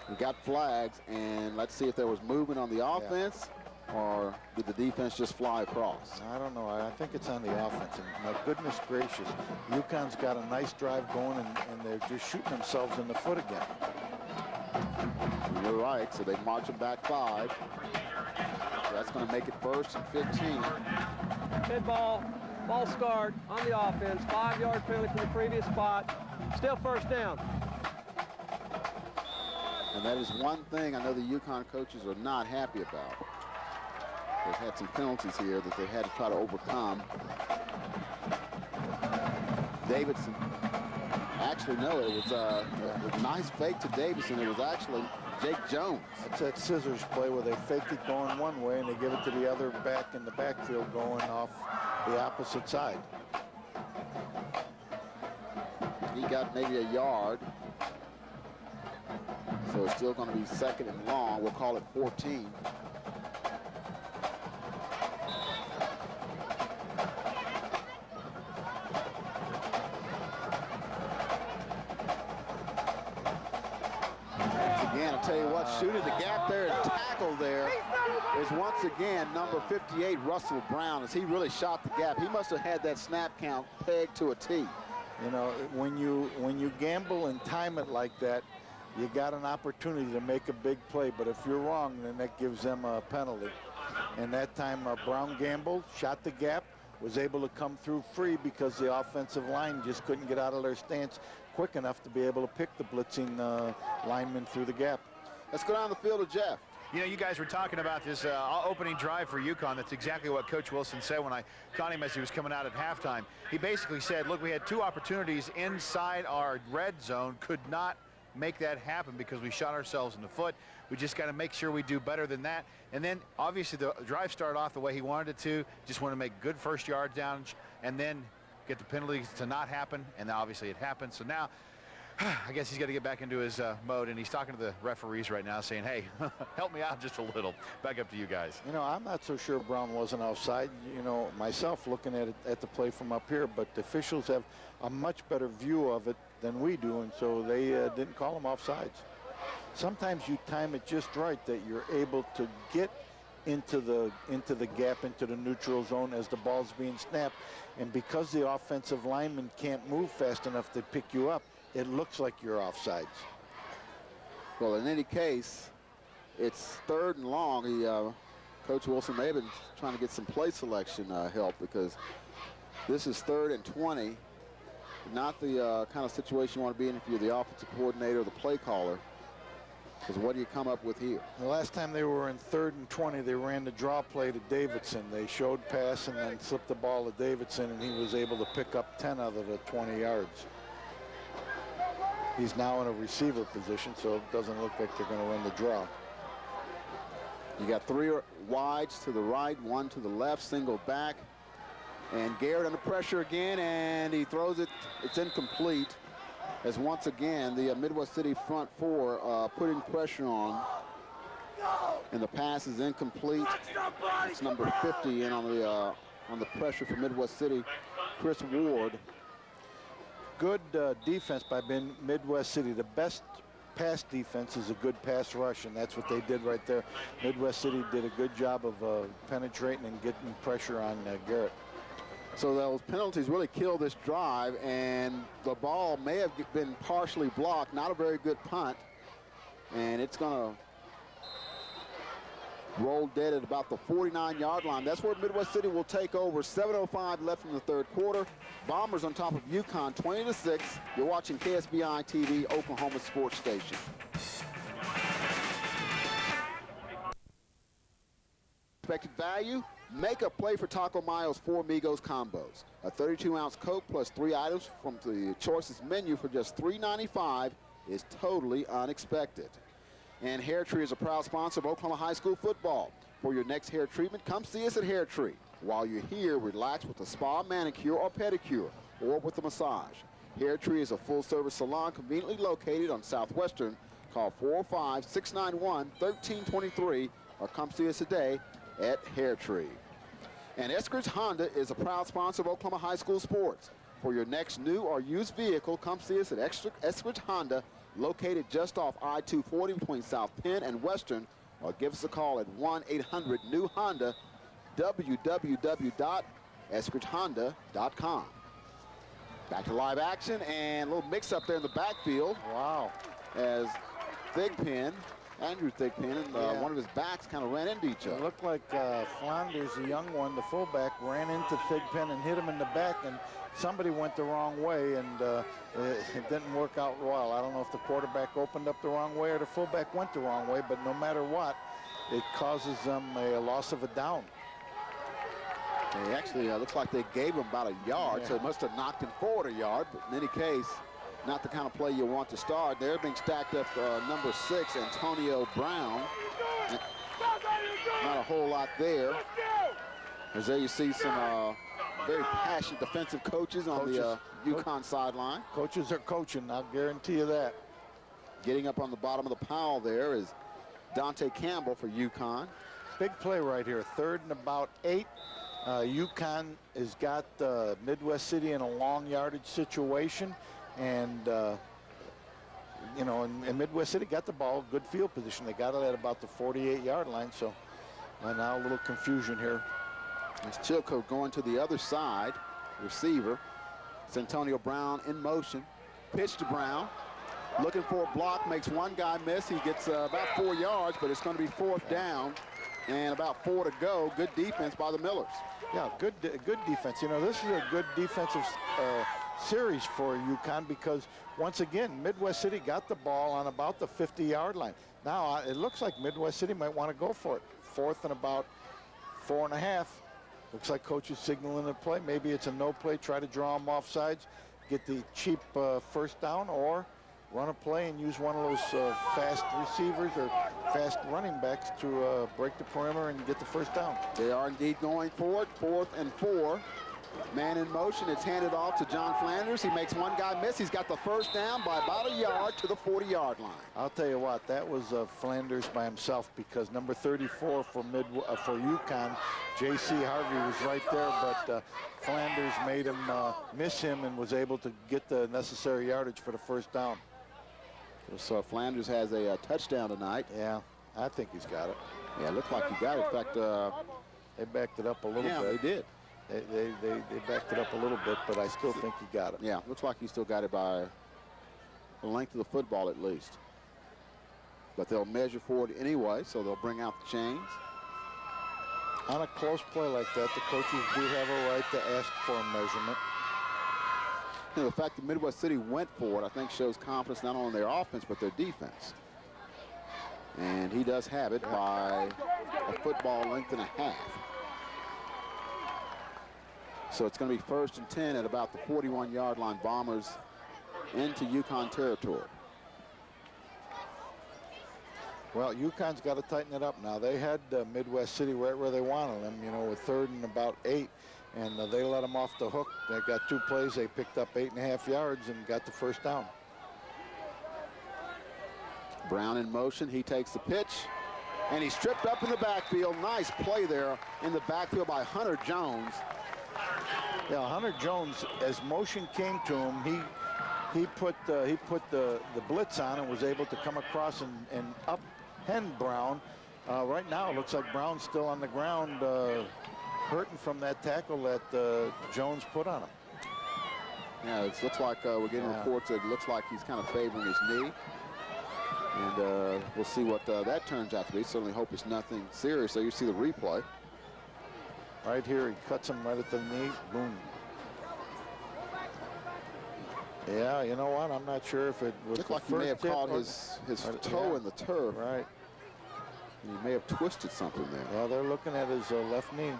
We got flags, and let's see if there was movement on the offense, or did the defense just fly across? I don't know. I think it's on the offense. And my goodness gracious, Yukon's got a nice drive going, and they're just shooting themselves in the foot again. You're right. So they march them back 5. So that's going to make it 1st and 15. Head ball scarred on the offense. 5-yard penalty from the previous spot. Still first down. And that is one thing I know the Yukon coaches are not happy about. They've had some penalties here that they had to try to overcome. Davidson, actually, no, it was a nice fake to Davidson. It was actually Jake Jones. It's that scissors play where they fake it going one way and they give it to the other back in the backfield going off the opposite side. He got maybe a yard. So it's still going to be 2nd and long. We'll call it 14. Again, I'll tell you what, shooting the gap there and tackle there is once again number 58, Russell Brown, as he really shot the gap. He must have had that snap count pegged to a T. You know, when you gamble and time it like that, you got an opportunity to make a big play, but if you're wrong, then that gives them a penalty. And that time Brown gambled, shot the gap, was able to come through free because the offensive line just couldn't get out of their stance quick enough to be able to pick the blitzing lineman through the gap. Let's go down the field to Jeff. You know, you guys were talking about this opening drive for Yukon. That's exactly what Coach Wilson said when I caught him as he was coming out at halftime. He basically said, look, we had 2 opportunities inside our red zone, could not make that happen because we shot ourselves in the foot. We just got to make sure we do better than that. And then obviously the drive started off the way he wanted it to. Just want to make good first yard down and then get the penalties to not happen. And obviously it happened. So now I guess he's got to get back into his mode, and he's talking to the referees right now saying, hey, help me out just a little. Back up to you guys. You know, I'm not so sure Brown wasn't offside, you know, myself looking at the play from up here, but the officials have a much better view of it than we do, and so they didn't call him offsides. Sometimes you time it just right that you're able to get into the gap, into the neutral zone as the ball's being snapped, and because the offensive lineman can't move fast enough to pick you up, it looks like you're offsides. Well, in any case, it's 3rd and long. Coach Wilson may have been trying to get some play selection help because this is 3rd and 20. Not the kind of situation you want to be in if you're the offensive coordinator or the play caller. Because what do you come up with here? The last time they were in 3rd and 20, they ran the draw play to Davidson. They showed pass and then slipped the ball to Davidson, and he was able to pick up 10 out of the 20 yards. He's now in a receiver position, so it doesn't look like they're going to run the draw. You got 3 wides to the right, 1 to the left, single back. And Garrett under pressure again, and he throws it. It's incomplete. As once again, the Midwest City front 4 putting pressure on. And the pass is incomplete. It's number 50 in on the pressure for Midwest City, Chris Ward. Good defense by Midwest City. The best pass defense is a good pass rush, and that's what they did right there. Midwest City did a good job of penetrating and getting pressure on Garrett. So those penalties really killed this drive, and the ball may have been partially blocked. Not a very good punt, and it's going to roll dead at about the 49-yard line. That's where Midwest City will take over. 7:05 left in the 3rd quarter. Bombers on top of Yukon, 20-6. You're watching KSBI TV, Oklahoma Sports Station. Expected value. Make a play for Taco Mayo's 4 Amigos combos. A 32-ounce Coke plus 3 items from the Choices menu for just $3.95 is totally unexpected. And Hair Tree is a proud sponsor of Oklahoma High School football. For your next hair treatment, come see us at Hair Tree. While you're here, relax with a spa, manicure, or pedicure, or with a massage. Hair Tree is a full-service salon conveniently located on Southwestern. Call 405-691-1323 or come see us today at Hair Tree. And Eskridge Honda is a proud sponsor of Oklahoma high school sports. For your next new or used vehicle, come see us at Eskridge Honda, located just off I-240 between South Penn and Western, or give us a call at 1-800-NEW-HONDA, www.eskridgehonda.com. Back to live action, and a little mix-up there in the backfield. Wow. As Andrew Thigpen, and one of his backs kind of ran into each other. It looked like Flanders, the young one, the fullback, ran into Thigpen and hit him in the back, and somebody went the wrong way, and it didn't work out well. I don't know if the quarterback opened up the wrong way or the fullback went the wrong way, but no matter what, it causes them a loss of a down. They actually looks like they gave him about a yard, so it must have knocked him forward a yard, but in any case, not the kind of play you want to start. They're being stacked up number 6, Antonio Brown. Not a whole lot there. As there you see some very passionate defensive coaches on the Yukon sideline. Coaches are coaching, I'll guarantee you that. Getting up on the bottom of the pile there is Dante Campbell for Yukon. Big play right here, 3rd and about 8. Yukon has got Midwest City in a long yardage situation, and you know, and Midwest City got the ball, good field position. They got it at about the 48-yard line, so now a little confusion here. It's Chilcote going to the other side, receiver. It's Antonio Brown in motion. Pitch to Brown. Looking for a block, makes one guy miss. He gets about 4 yards, but it's going to be 4th down and about 4 to go. Good defense by the Millers. Yeah, good defense. You know, this is a good defensive series for Yukon because, once again, Midwest City got the ball on about the 50-yard line. Now, it looks like Midwest City might want to go for it. 4th and about 4.5. Looks like coach is signaling the play. Maybe it's a no play, try to draw them off sides, get the cheap first down, or run a play and use one of those fast receivers or fast running backs to break the perimeter and get the first down. They are indeed going for it. 4th and 4. Man in motion. It's handed off to John Flanders. He makes one guy miss. He's got the first down by about a yard to the 40-yard line. I'll tell you what, that was Flanders by himself, because number 34 for Yukon, J.C. Harvey, was right there, but Flanders made him miss him and was able to get the necessary yardage for the first down. So Flanders has a touchdown tonight. Yeah, I think he's got it. Yeah, it looked like he got it. In fact, they backed it up a little bit. Yeah, they did. They backed it up a little bit, but I still think he got it. Yeah, looks like he still got it by the length of the football at least. But they'll measure for it anyway, so they'll bring out the chains. On a close play like that, the coaches do have a right to ask for a measurement. You know, the fact that Midwest City went for it, I think, shows confidence not only in their offense, but their defense. And he does have it by a football length and a half. So it's going to be 1st and 10 at about the 41-yard line. Bombers into Yukon territory. Well, Yukon's got to tighten it up now. They had Midwest City right where they wanted them, you know, with 3rd and about 8, and they let them off the hook. They got 2 plays. They picked up 8.5 yards and got the first down. Brown in motion. He takes the pitch, and he's stripped up in the backfield. Nice play there in the backfield by Hunter Jones. Yeah, Hunter Jones, as motion came to him, he put the blitz on and was able to come across and up-hand Brown. Right now, it looks like Brown's still on the ground, hurting from that tackle that Jones put on him. Yeah, it looks like we're getting reports that it looks like he's kind of favoring his knee. And we'll see what that turns out to be. Certainly hope it's nothing serious. So you see the replay. Right here, he cuts him right at the knee. Boom. Yeah, you know what? I'm not sure if it was. Looked like he may have caught his toe in the turf. Right. He may have twisted something there. Yeah, they're looking at his left knee.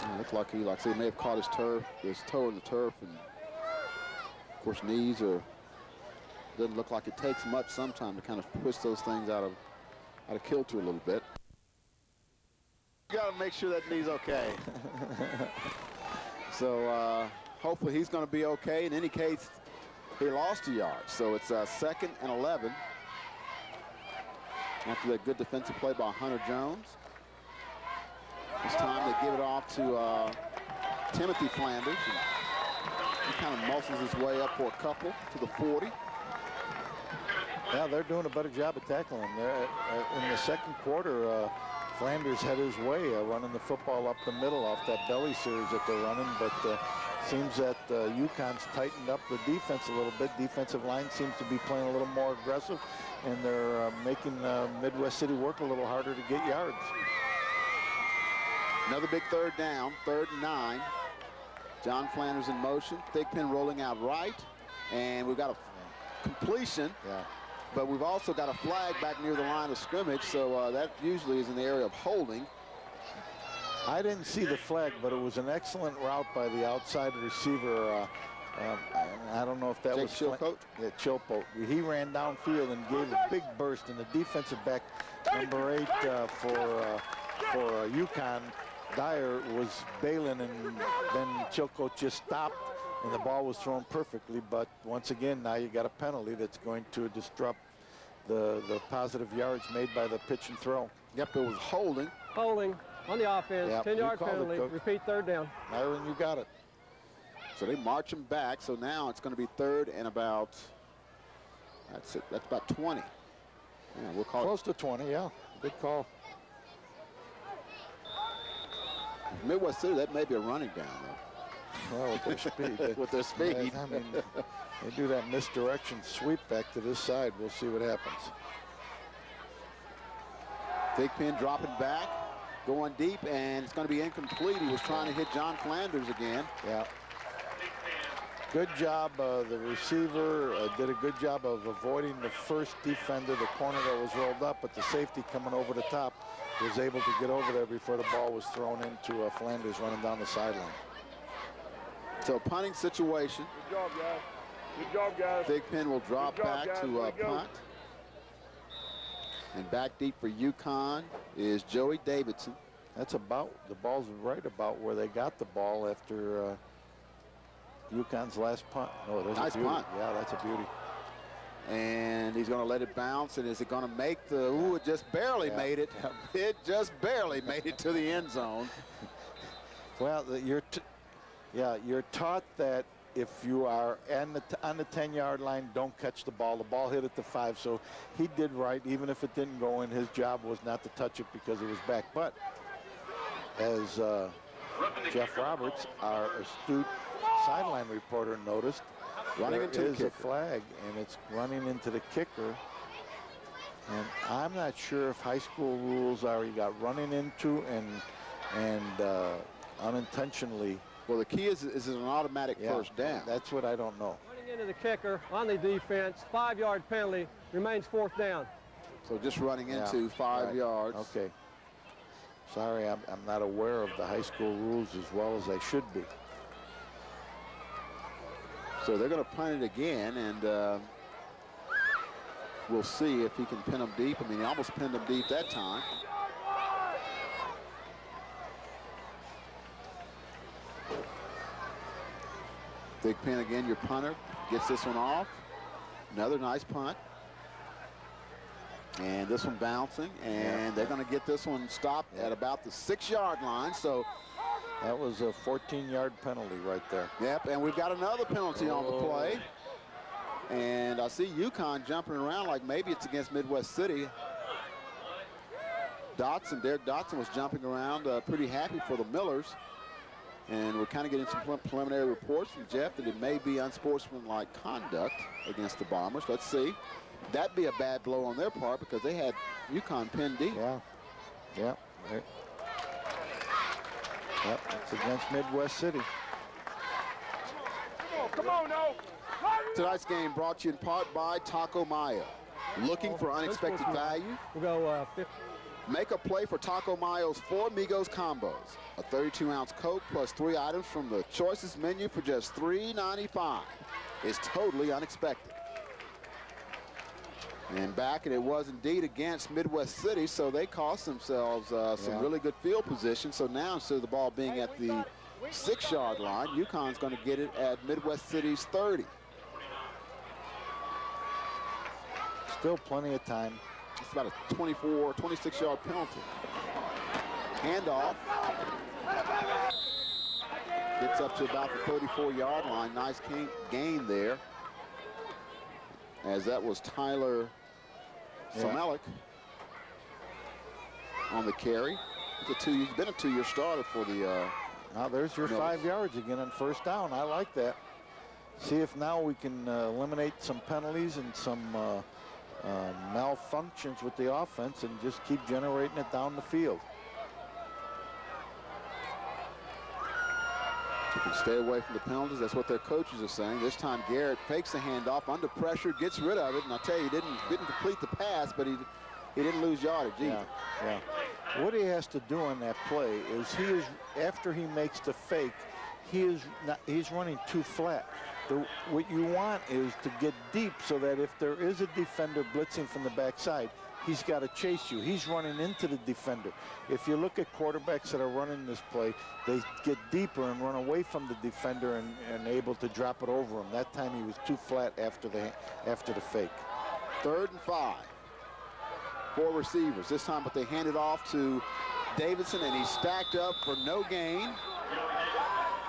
It looked like he may have caught his toe in the turf, and of course knees are. Doesn't look like it takes much sometimes to kind of twist those things out of kilter a little bit. You got to make sure that knee's okay. So hopefully he's going to be okay. In any case, He lost a yard, so it's 2nd and 11. After that good defensive play by Hunter Jones. This time they give it off to Timothy Flanders. He kind of muscles his way up for a couple to the 40. Yeah, they're doing a better job of tackling him. In the second quarter, Flanders had his way running the football up the middle off that belly series that they're running, but seems that Yukon's tightened up the defense a little bit. Defensive line seems to be playing a little more aggressive, and they're making Midwest City work a little harder to get yards. Another big third down, 3rd and 9. John Flanders in motion. Thigpen rolling out right, and we've got a completion. Yeah. But we've also got a flag back near the line of scrimmage, so that usually is in the area of holding. I didn't see the flag, but it was an excellent route by the outside receiver. I don't know if that was Chilcote. Yeah, Chilcote. He ran downfield and gave a big burst, and the defensive back, number 8 for Yukon, Dyer, was bailing, and then Chilcote just stopped, and the ball was thrown perfectly. But once again, now you got a penalty that's going to disrupt the positive yards made by the pitch and throw. Yep, it was holding. Holding on the offense, Yep, 10-yard you called it, penalty, Coach. repeat 3rd down. Myron, you got it. So they march him back. So now it's going to be 3rd and about, that's it, that's about 20. Yeah, we'll call Close to 20, yeah. Good call. Midwest City, that may be a running down, though. Well, with their speed. With their speed. I mean, they do that misdirection sweep back to this side. We'll see what happens. Thigpen dropping back, going deep, and it's going to be incomplete. He was trying to hit John Flanders again. Yeah. Good job. The receiver did a good job of avoiding the first defender, the corner that was rolled up, but the safety coming over the top was able to get over there before the ball was thrown into Flanders running down the sideline. So punting situation. Good job, guys. Good job, guys. Thigpen will drop back to punt. And back deep for Yukon is Joey Davidson. That's about, the ball's right about where they got the ball after Yukon's last punt. Oh, there's nice a beauty. punt. Yeah, that's a beauty. And he's going to let it bounce, and is it going to make the, ooh, it just barely made it. It just barely made it to the end zone. Well, you're taught that if you are on the 10-yard line, don't catch the ball. The ball hit at the 5, so he did right. Even if it didn't go in, his job was not to touch it because it was back. But as Jeff Roberts, our astute sideline reporter, noticed, running into the kicker. a flag, and it's running into the kicker. And I'm not sure if high school rules are you got running into and unintentionally. Well, the key is it an automatic first down? That's what I don't know. Running into the kicker on the defense, 5-yard penalty, remains 4th down. So just running into 5 yards. Okay. Sorry, I'm not aware of the high school rules as well as I should be. So they're going to punt it again, and we'll see if he can pin them deep. I mean, he almost pinned them deep that time. Thigpen again, your punter, gets this one off. Another nice punt. And this one bouncing, and they're going to get this one stopped at about the 6-yard line. So that was a 14-yard penalty right there. Yep, and we've got another penalty on the play. And I see Yukon jumping around like maybe it's against Midwest City. Derek Dotson was jumping around pretty happy for the Millers. And we're kind of getting some preliminary reports from Jeff that it may be unsportsmanlike conduct against the Bombers. Let's see. That'd be a bad blow on their part because they had Yukon pinned deep. Yeah. Yep, it's against Midwest City. Come on, no. Tonight's game brought to you in part by Taco Mayo. Looking for unexpected value? We'll go 50. Make a play for Taco Mayo's 4 Migos combos. A 32-ounce Coke plus 3 items from the choicest menu for just $3.95. It's totally unexpected. And back, and it was indeed against Midwest City, so they cost themselves some really good field position. So now, instead of the ball being at the 6-yard line, Yukon's going to get it at Midwest City's 30. Still plenty of time. It's about a 24, 26-yard penalty. Handoff. Gets up to about the 34-yard line. Nice gain there. As that was Tyler Samelik on the carry. He's been a 2-year starter for the now there's your Mills. 5 yards again on first down. I like that. See if now we can eliminate some penalties and some malfunctions with the offense and just keep generating it down the field. You can stay away from the penalties. That's what their coaches are saying. This time Garrett fakes the handoff under pressure, gets rid of it, and I'll tell you, he didn't complete the pass, but he didn't lose yardage either. Yeah. What he has to do on that play is after he makes the fake, he's running too flat. What you want is to get deep so that if there is a defender blitzing from the backside, he's got to chase you. He's running into the defender. If you look at quarterbacks that are running this play, they get deeper and run away from the defender and able to drop it over him. That time he was too flat after the fake. 3rd and 5. 4 receivers this time, but they hand it off to Davidson, and he's stacked up for no gain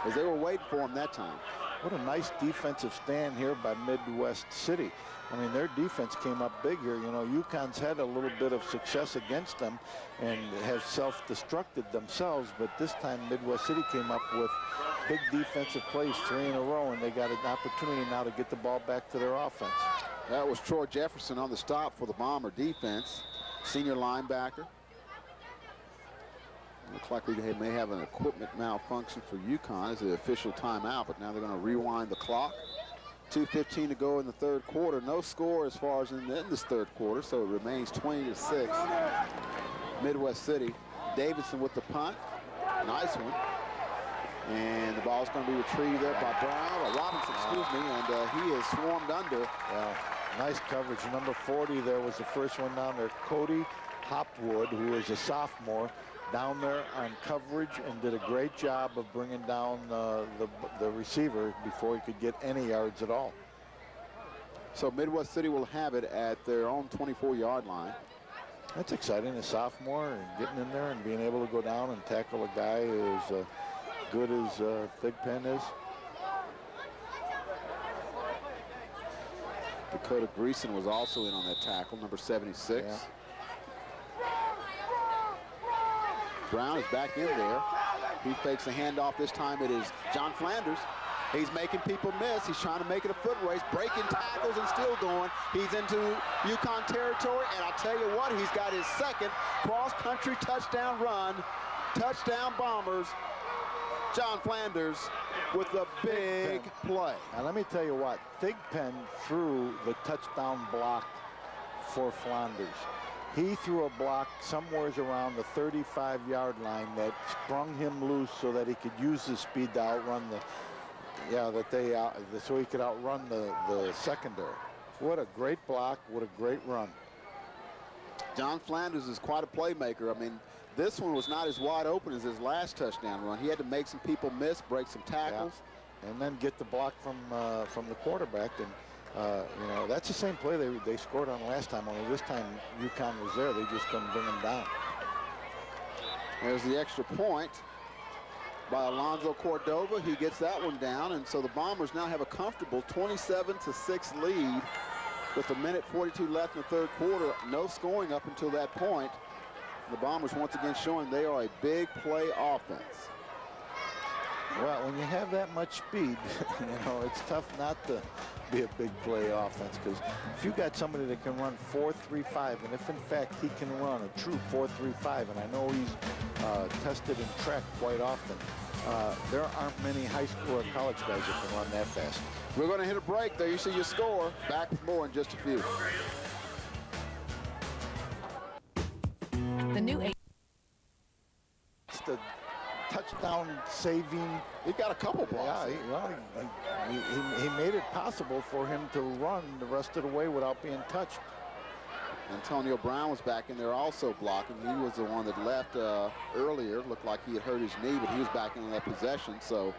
as they were waiting for him that time. What a nice defensive stand here by Midwest City. I mean, their defense came up big here. You know, Yukon's had a little bit of success against them and have self-destructed themselves, but this time Midwest City came up with big defensive plays, 3 in a row, and they got an opportunity now to get the ball back to their offense. That was Troy Jefferson on the stop for the Bomber defense, senior linebacker. Looks like we may have an equipment malfunction for Yukon as the official timeout, but now they're going to rewind the clock. 2:15 to go in the 3rd quarter. No score as far as in this 3rd quarter, so it remains 20-6. Midwest City. Davidson with the punt. Nice one. And the ball's going to be retrieved there by Robinson, excuse me, and he is swarmed under. Yeah, nice coverage. Number 40 there was the first one down there. Cody Hopwood, who is a sophomore, down there on coverage and did a great job of bringing down the receiver before he could get any yards at all. So Midwest City will have it at their own 24-yard line. That's exciting, a sophomore and getting in there and being able to go down and tackle a guy as good as Thigpen is. Dakota Greason was also in on that tackle, number 76. Yeah. Brown is back in there. He fakes a handoff. This time it is John Flanders. He's making people miss. He's trying to make it a foot race, breaking tackles and still going. He's into Yukon territory, and I'll tell you what, he's got his 2nd cross-country touchdown run. Touchdown Bombers. John Flanders with a big play. Now let me tell you what, Thigpen threw the touchdown block for Flanders. He threw a block somewhere around the 35-yard line that sprung him loose so that he could use his speed to outrun so he could outrun the secondary. What a great block, what a great run. John Flanders is quite a playmaker. I mean, this one was not as wide open as his last touchdown run. He had to make some people miss, break some tackles. Yeah. And then get the block from the quarterback. And you know, that's the same play they scored on last time, only this time Yukon was there. They just couldn't bring him down. There's the extra point by Alonzo Cordova. He gets that one down, and so the Bombers now have a comfortable 27-6 lead with 1:42 left in the 3rd quarter. No scoring up until that point. The Bombers once again showing they are a big play offense. Well, when you have that much speed, you know, it's tough not to be a big play offense, because if you got somebody that can run 4.35, and if in fact he can run a true 4.35, and I know he's tested in track quite often, there aren't many high school or college guys that can run that fast. We're going to hit a break. There you see your score. Back with more in just a few. The new It's the touchdown saving. He got a couple blocks. Yeah, he made it possible for him to run the rest of the way without being touched. Antonio Brown was back in there also blocking. He was the one that left earlier. Looked like he had hurt his knee, but he was back in that possession. So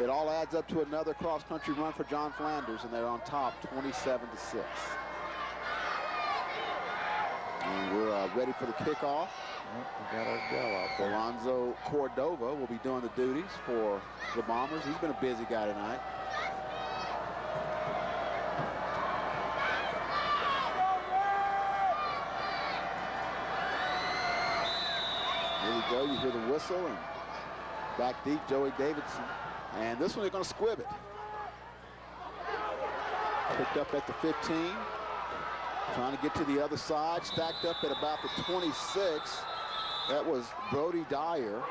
it all adds up to another cross-country run for John Flanders, and they're on top 27-6. And we're ready for the kickoff. We got our gal out there. Alonzo Cordova will be doing the duties for the Bombers. He's been a busy guy tonight. Here we go. You hear the whistle, and back deep, Joey Davidson. And this one, they're going to squib it. Picked up at the 15. Trying to get to the other side. Stacked up at about the 26. That was Brody Dyer.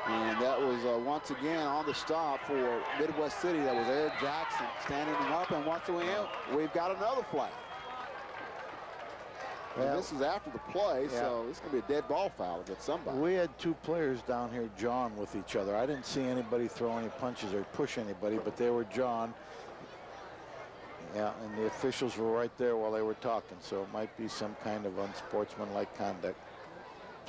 And that was once again on the stop for Midwest City. That was Eric Jackson standing up. And once again, we've got another flag. Yeah. This is after the play, so it's going to be a dead ball foul against somebody. We had two players down here jawing with each other. I didn't see anybody throw any punches or push anybody, but they were jawing. Yeah, and the officials were right there while they were talking, so it might be some kind of unsportsmanlike conduct.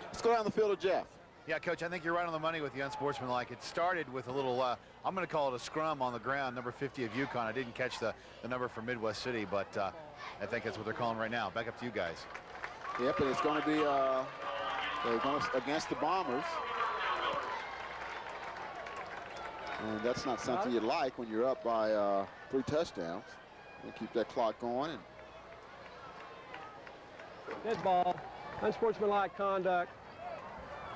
Let's go down the field to Jeff. Yeah, Coach, I think you're right on the money with the unsportsmanlike. It started with a little, I'm going to call it a scrum on the ground, number 50 of Yukon. I didn't catch the number from Midwest City, but I think that's what they're calling right now. Back up to you guys. Yep, and it's going to be they're going against the Bombers. And that's not something you'd like when you're up by 3 touchdowns. We'll keep that clock going. And Dead ball, unsportsmanlike conduct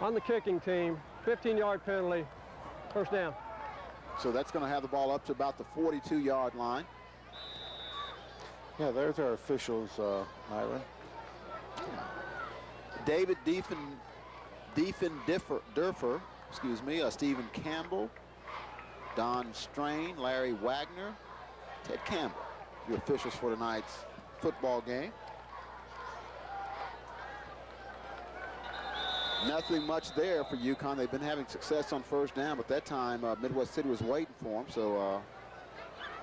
on the kicking team, 15-yard penalty, first down. so that's going to have the ball up to about the 42-yard line. Yeah, there's our officials, Myron. David Differ, excuse me, Stephen Campbell, Don Strain, Larry Wagner, Ted Campbell, your officials for tonight's football game. Nothing much there for Yukon. They've been having success on first down, but that time Midwest City was waiting for them, so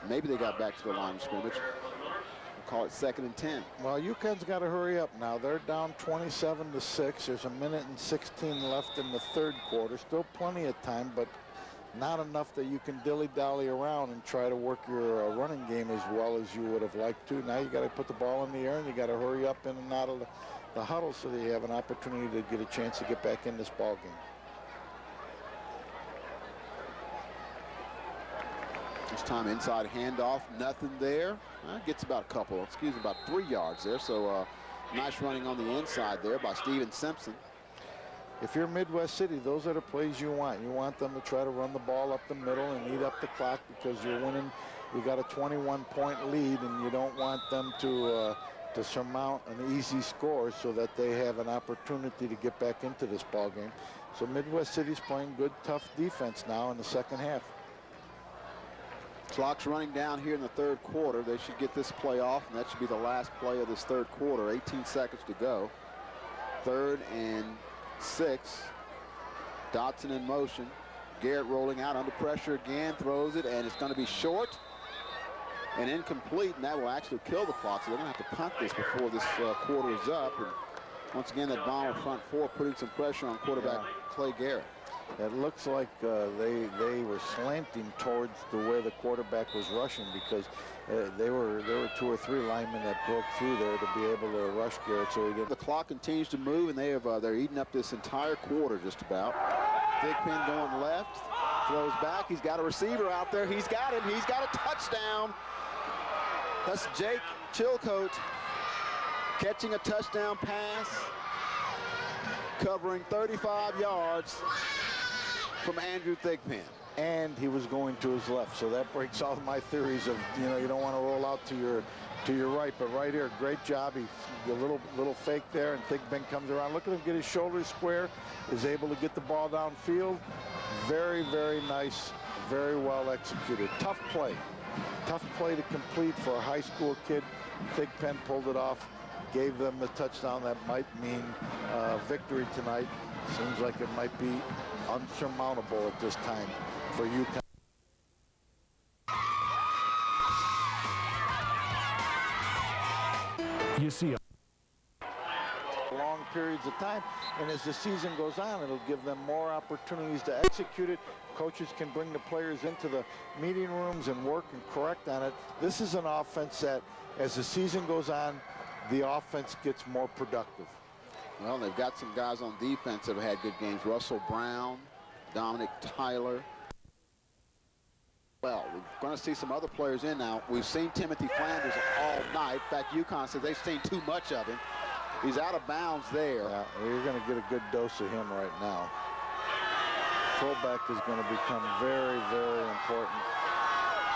maybe they got back to the line of scrimmage. We'll call it 2nd and 10. Well, Yukon's got to hurry up now. They're down 27-6. There's a minute and 16 left in the third quarter. Still plenty of time, but not enough that you can dilly-dally around and try to work your running game as well as you would have liked to. Now you got to put the ball in the air, and you got to hurry up in and out of the huddle so that you have an opportunity to get a chance to get back in this ball game. This time inside handoff, nothing there. Gets about a couple, excuse me, about 3 yards there. So nice running on the inside there by Steven Simpson. If you're Midwest City, those are the plays you want. You want them to try to run the ball up the middle and eat up the clock because you're winning. You got a 21-point lead, and you don't want them to surmount an easy score so that they have an opportunity to get back into this ball game. So Midwest City's playing good, tough defense now in the second half. Clock's running down here in the third quarter. They should get this play off, and that should be the last play of this third quarter. 18 seconds to go. 3rd and 6. Dotson in motion. Garrett rolling out under pressure again, throws it, and it's going to be short and incomplete, and that will actually kill the clock. So they're going to have to punt this before this quarter is up. And once again, that Bomber front four putting some pressure on quarterback Clay Garrett. It looks like they were slanting towards the way the quarterback was rushing because there were 2 or 3 linemen that broke through there to be able to rush Garrett, so he didn't. The clock continues to move, and they're eating up this entire quarter just about. Thigpen going left, throws back. He's got a receiver out there. He's got him. He's got a touchdown. That's Jake Chilcote catching a touchdown pass, covering 35 yards from Andrew Thigpen. And he was going to his left, so that breaks all my theories of, you don't want to roll out to your right, but right here, great job. He a little fake there, and Thigpen comes around. Look at him get his shoulders square, is able to get the ball downfield. Very, very nice, very well executed. Tough play to complete for a high school kid. Thigpen pulled it off, gave them the touchdown that might mean victory tonight. Seems like it might be unsurmountable at this time for Yukon. You see long periods of time, and as the season goes on, it'll give them more opportunities to execute it. Coaches can bring the players into the meeting rooms and work and correct on it. This is an offense that, as the season goes on, the offense gets more productive. Well, they've got some guys on defense that have had good games. Russell Brown, Dominic Tyler. Well, we're going to see some other players in now. We've seen Timothy Flanders all night. In fact, Yukon says they've seen too much of him. He's out of bounds there. Yeah, you're going to get a good dose of him right now. Fullback is going to become very, very important.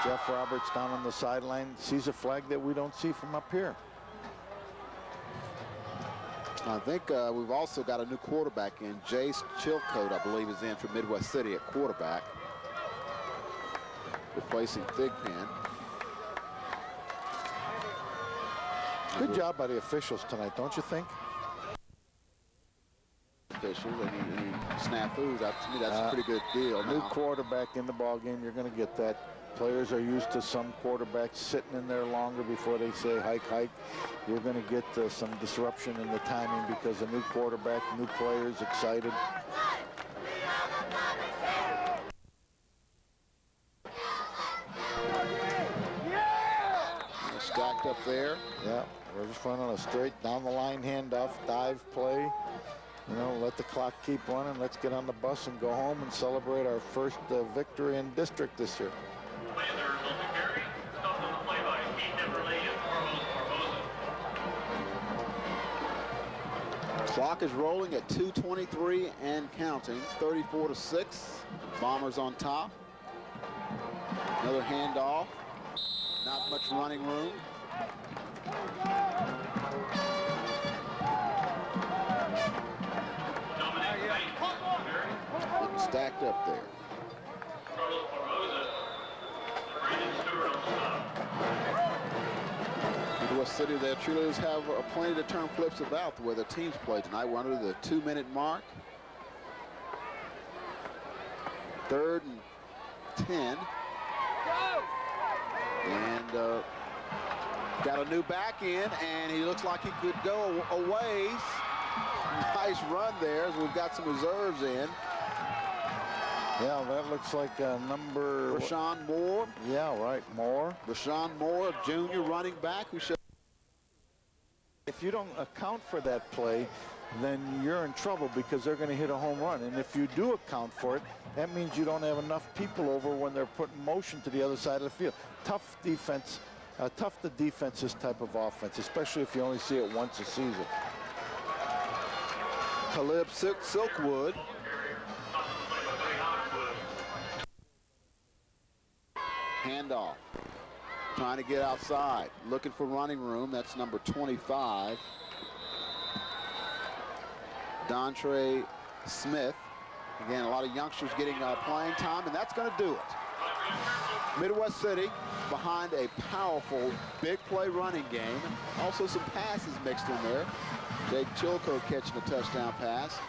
Jeff Roberts down on the sideline sees a flag that we don't see from up here. I think we've also got a new quarterback in. Jace Chilcote, I believe, is in for Midwest City at quarterback, replacing Thigpen. Good job by the officials tonight, don't you think? Officials, any snafus, to me that's a pretty good deal. New quarterback in the ball game, you're going to get that. Players are used to some quarterbacks sitting in there longer before they say hike, hike. You're going to get some disruption in the timing because a new quarterback, new players, excited. Stacked up there. Yeah, we're just running a straight down the line handoff, dive play. You know, let the clock keep running. Let's get on the bus and go home and celebrate our first victory in district this year. Clock is rolling at 2:23 and counting. 34-6. Bombers on top. Another handoff. Not much running room. Getting stacked up there. Midwest City, their cheerleaders have plenty to turn flips about the way their teams play tonight. We're under the 2-minute mark. 3rd and 10. And got a new back in, and he looks like he could go a ways. Nice run there as we've got some reserves in. Yeah, that looks like number... Rashawn Moore. Yeah, right, Moore. Rashawn Moore, junior running back, who showed... If you don't account for that play, then you're in trouble because they're going to hit a home run. And if you do account for it, that means you don't have enough people over when they're putting motion to the other side of the field. Tough defense, tough to defense this type of offense, especially if you only see it once a season. Caleb Silkwood. Handoff. Trying to get outside. Looking for running room. That's number 25. Dontre Smith. Again, a lot of youngsters getting playing time, and that's going to do it. Midwest City behind a powerful big play running game. Also some passes mixed in there. Jake Chilco catching a touchdown pass.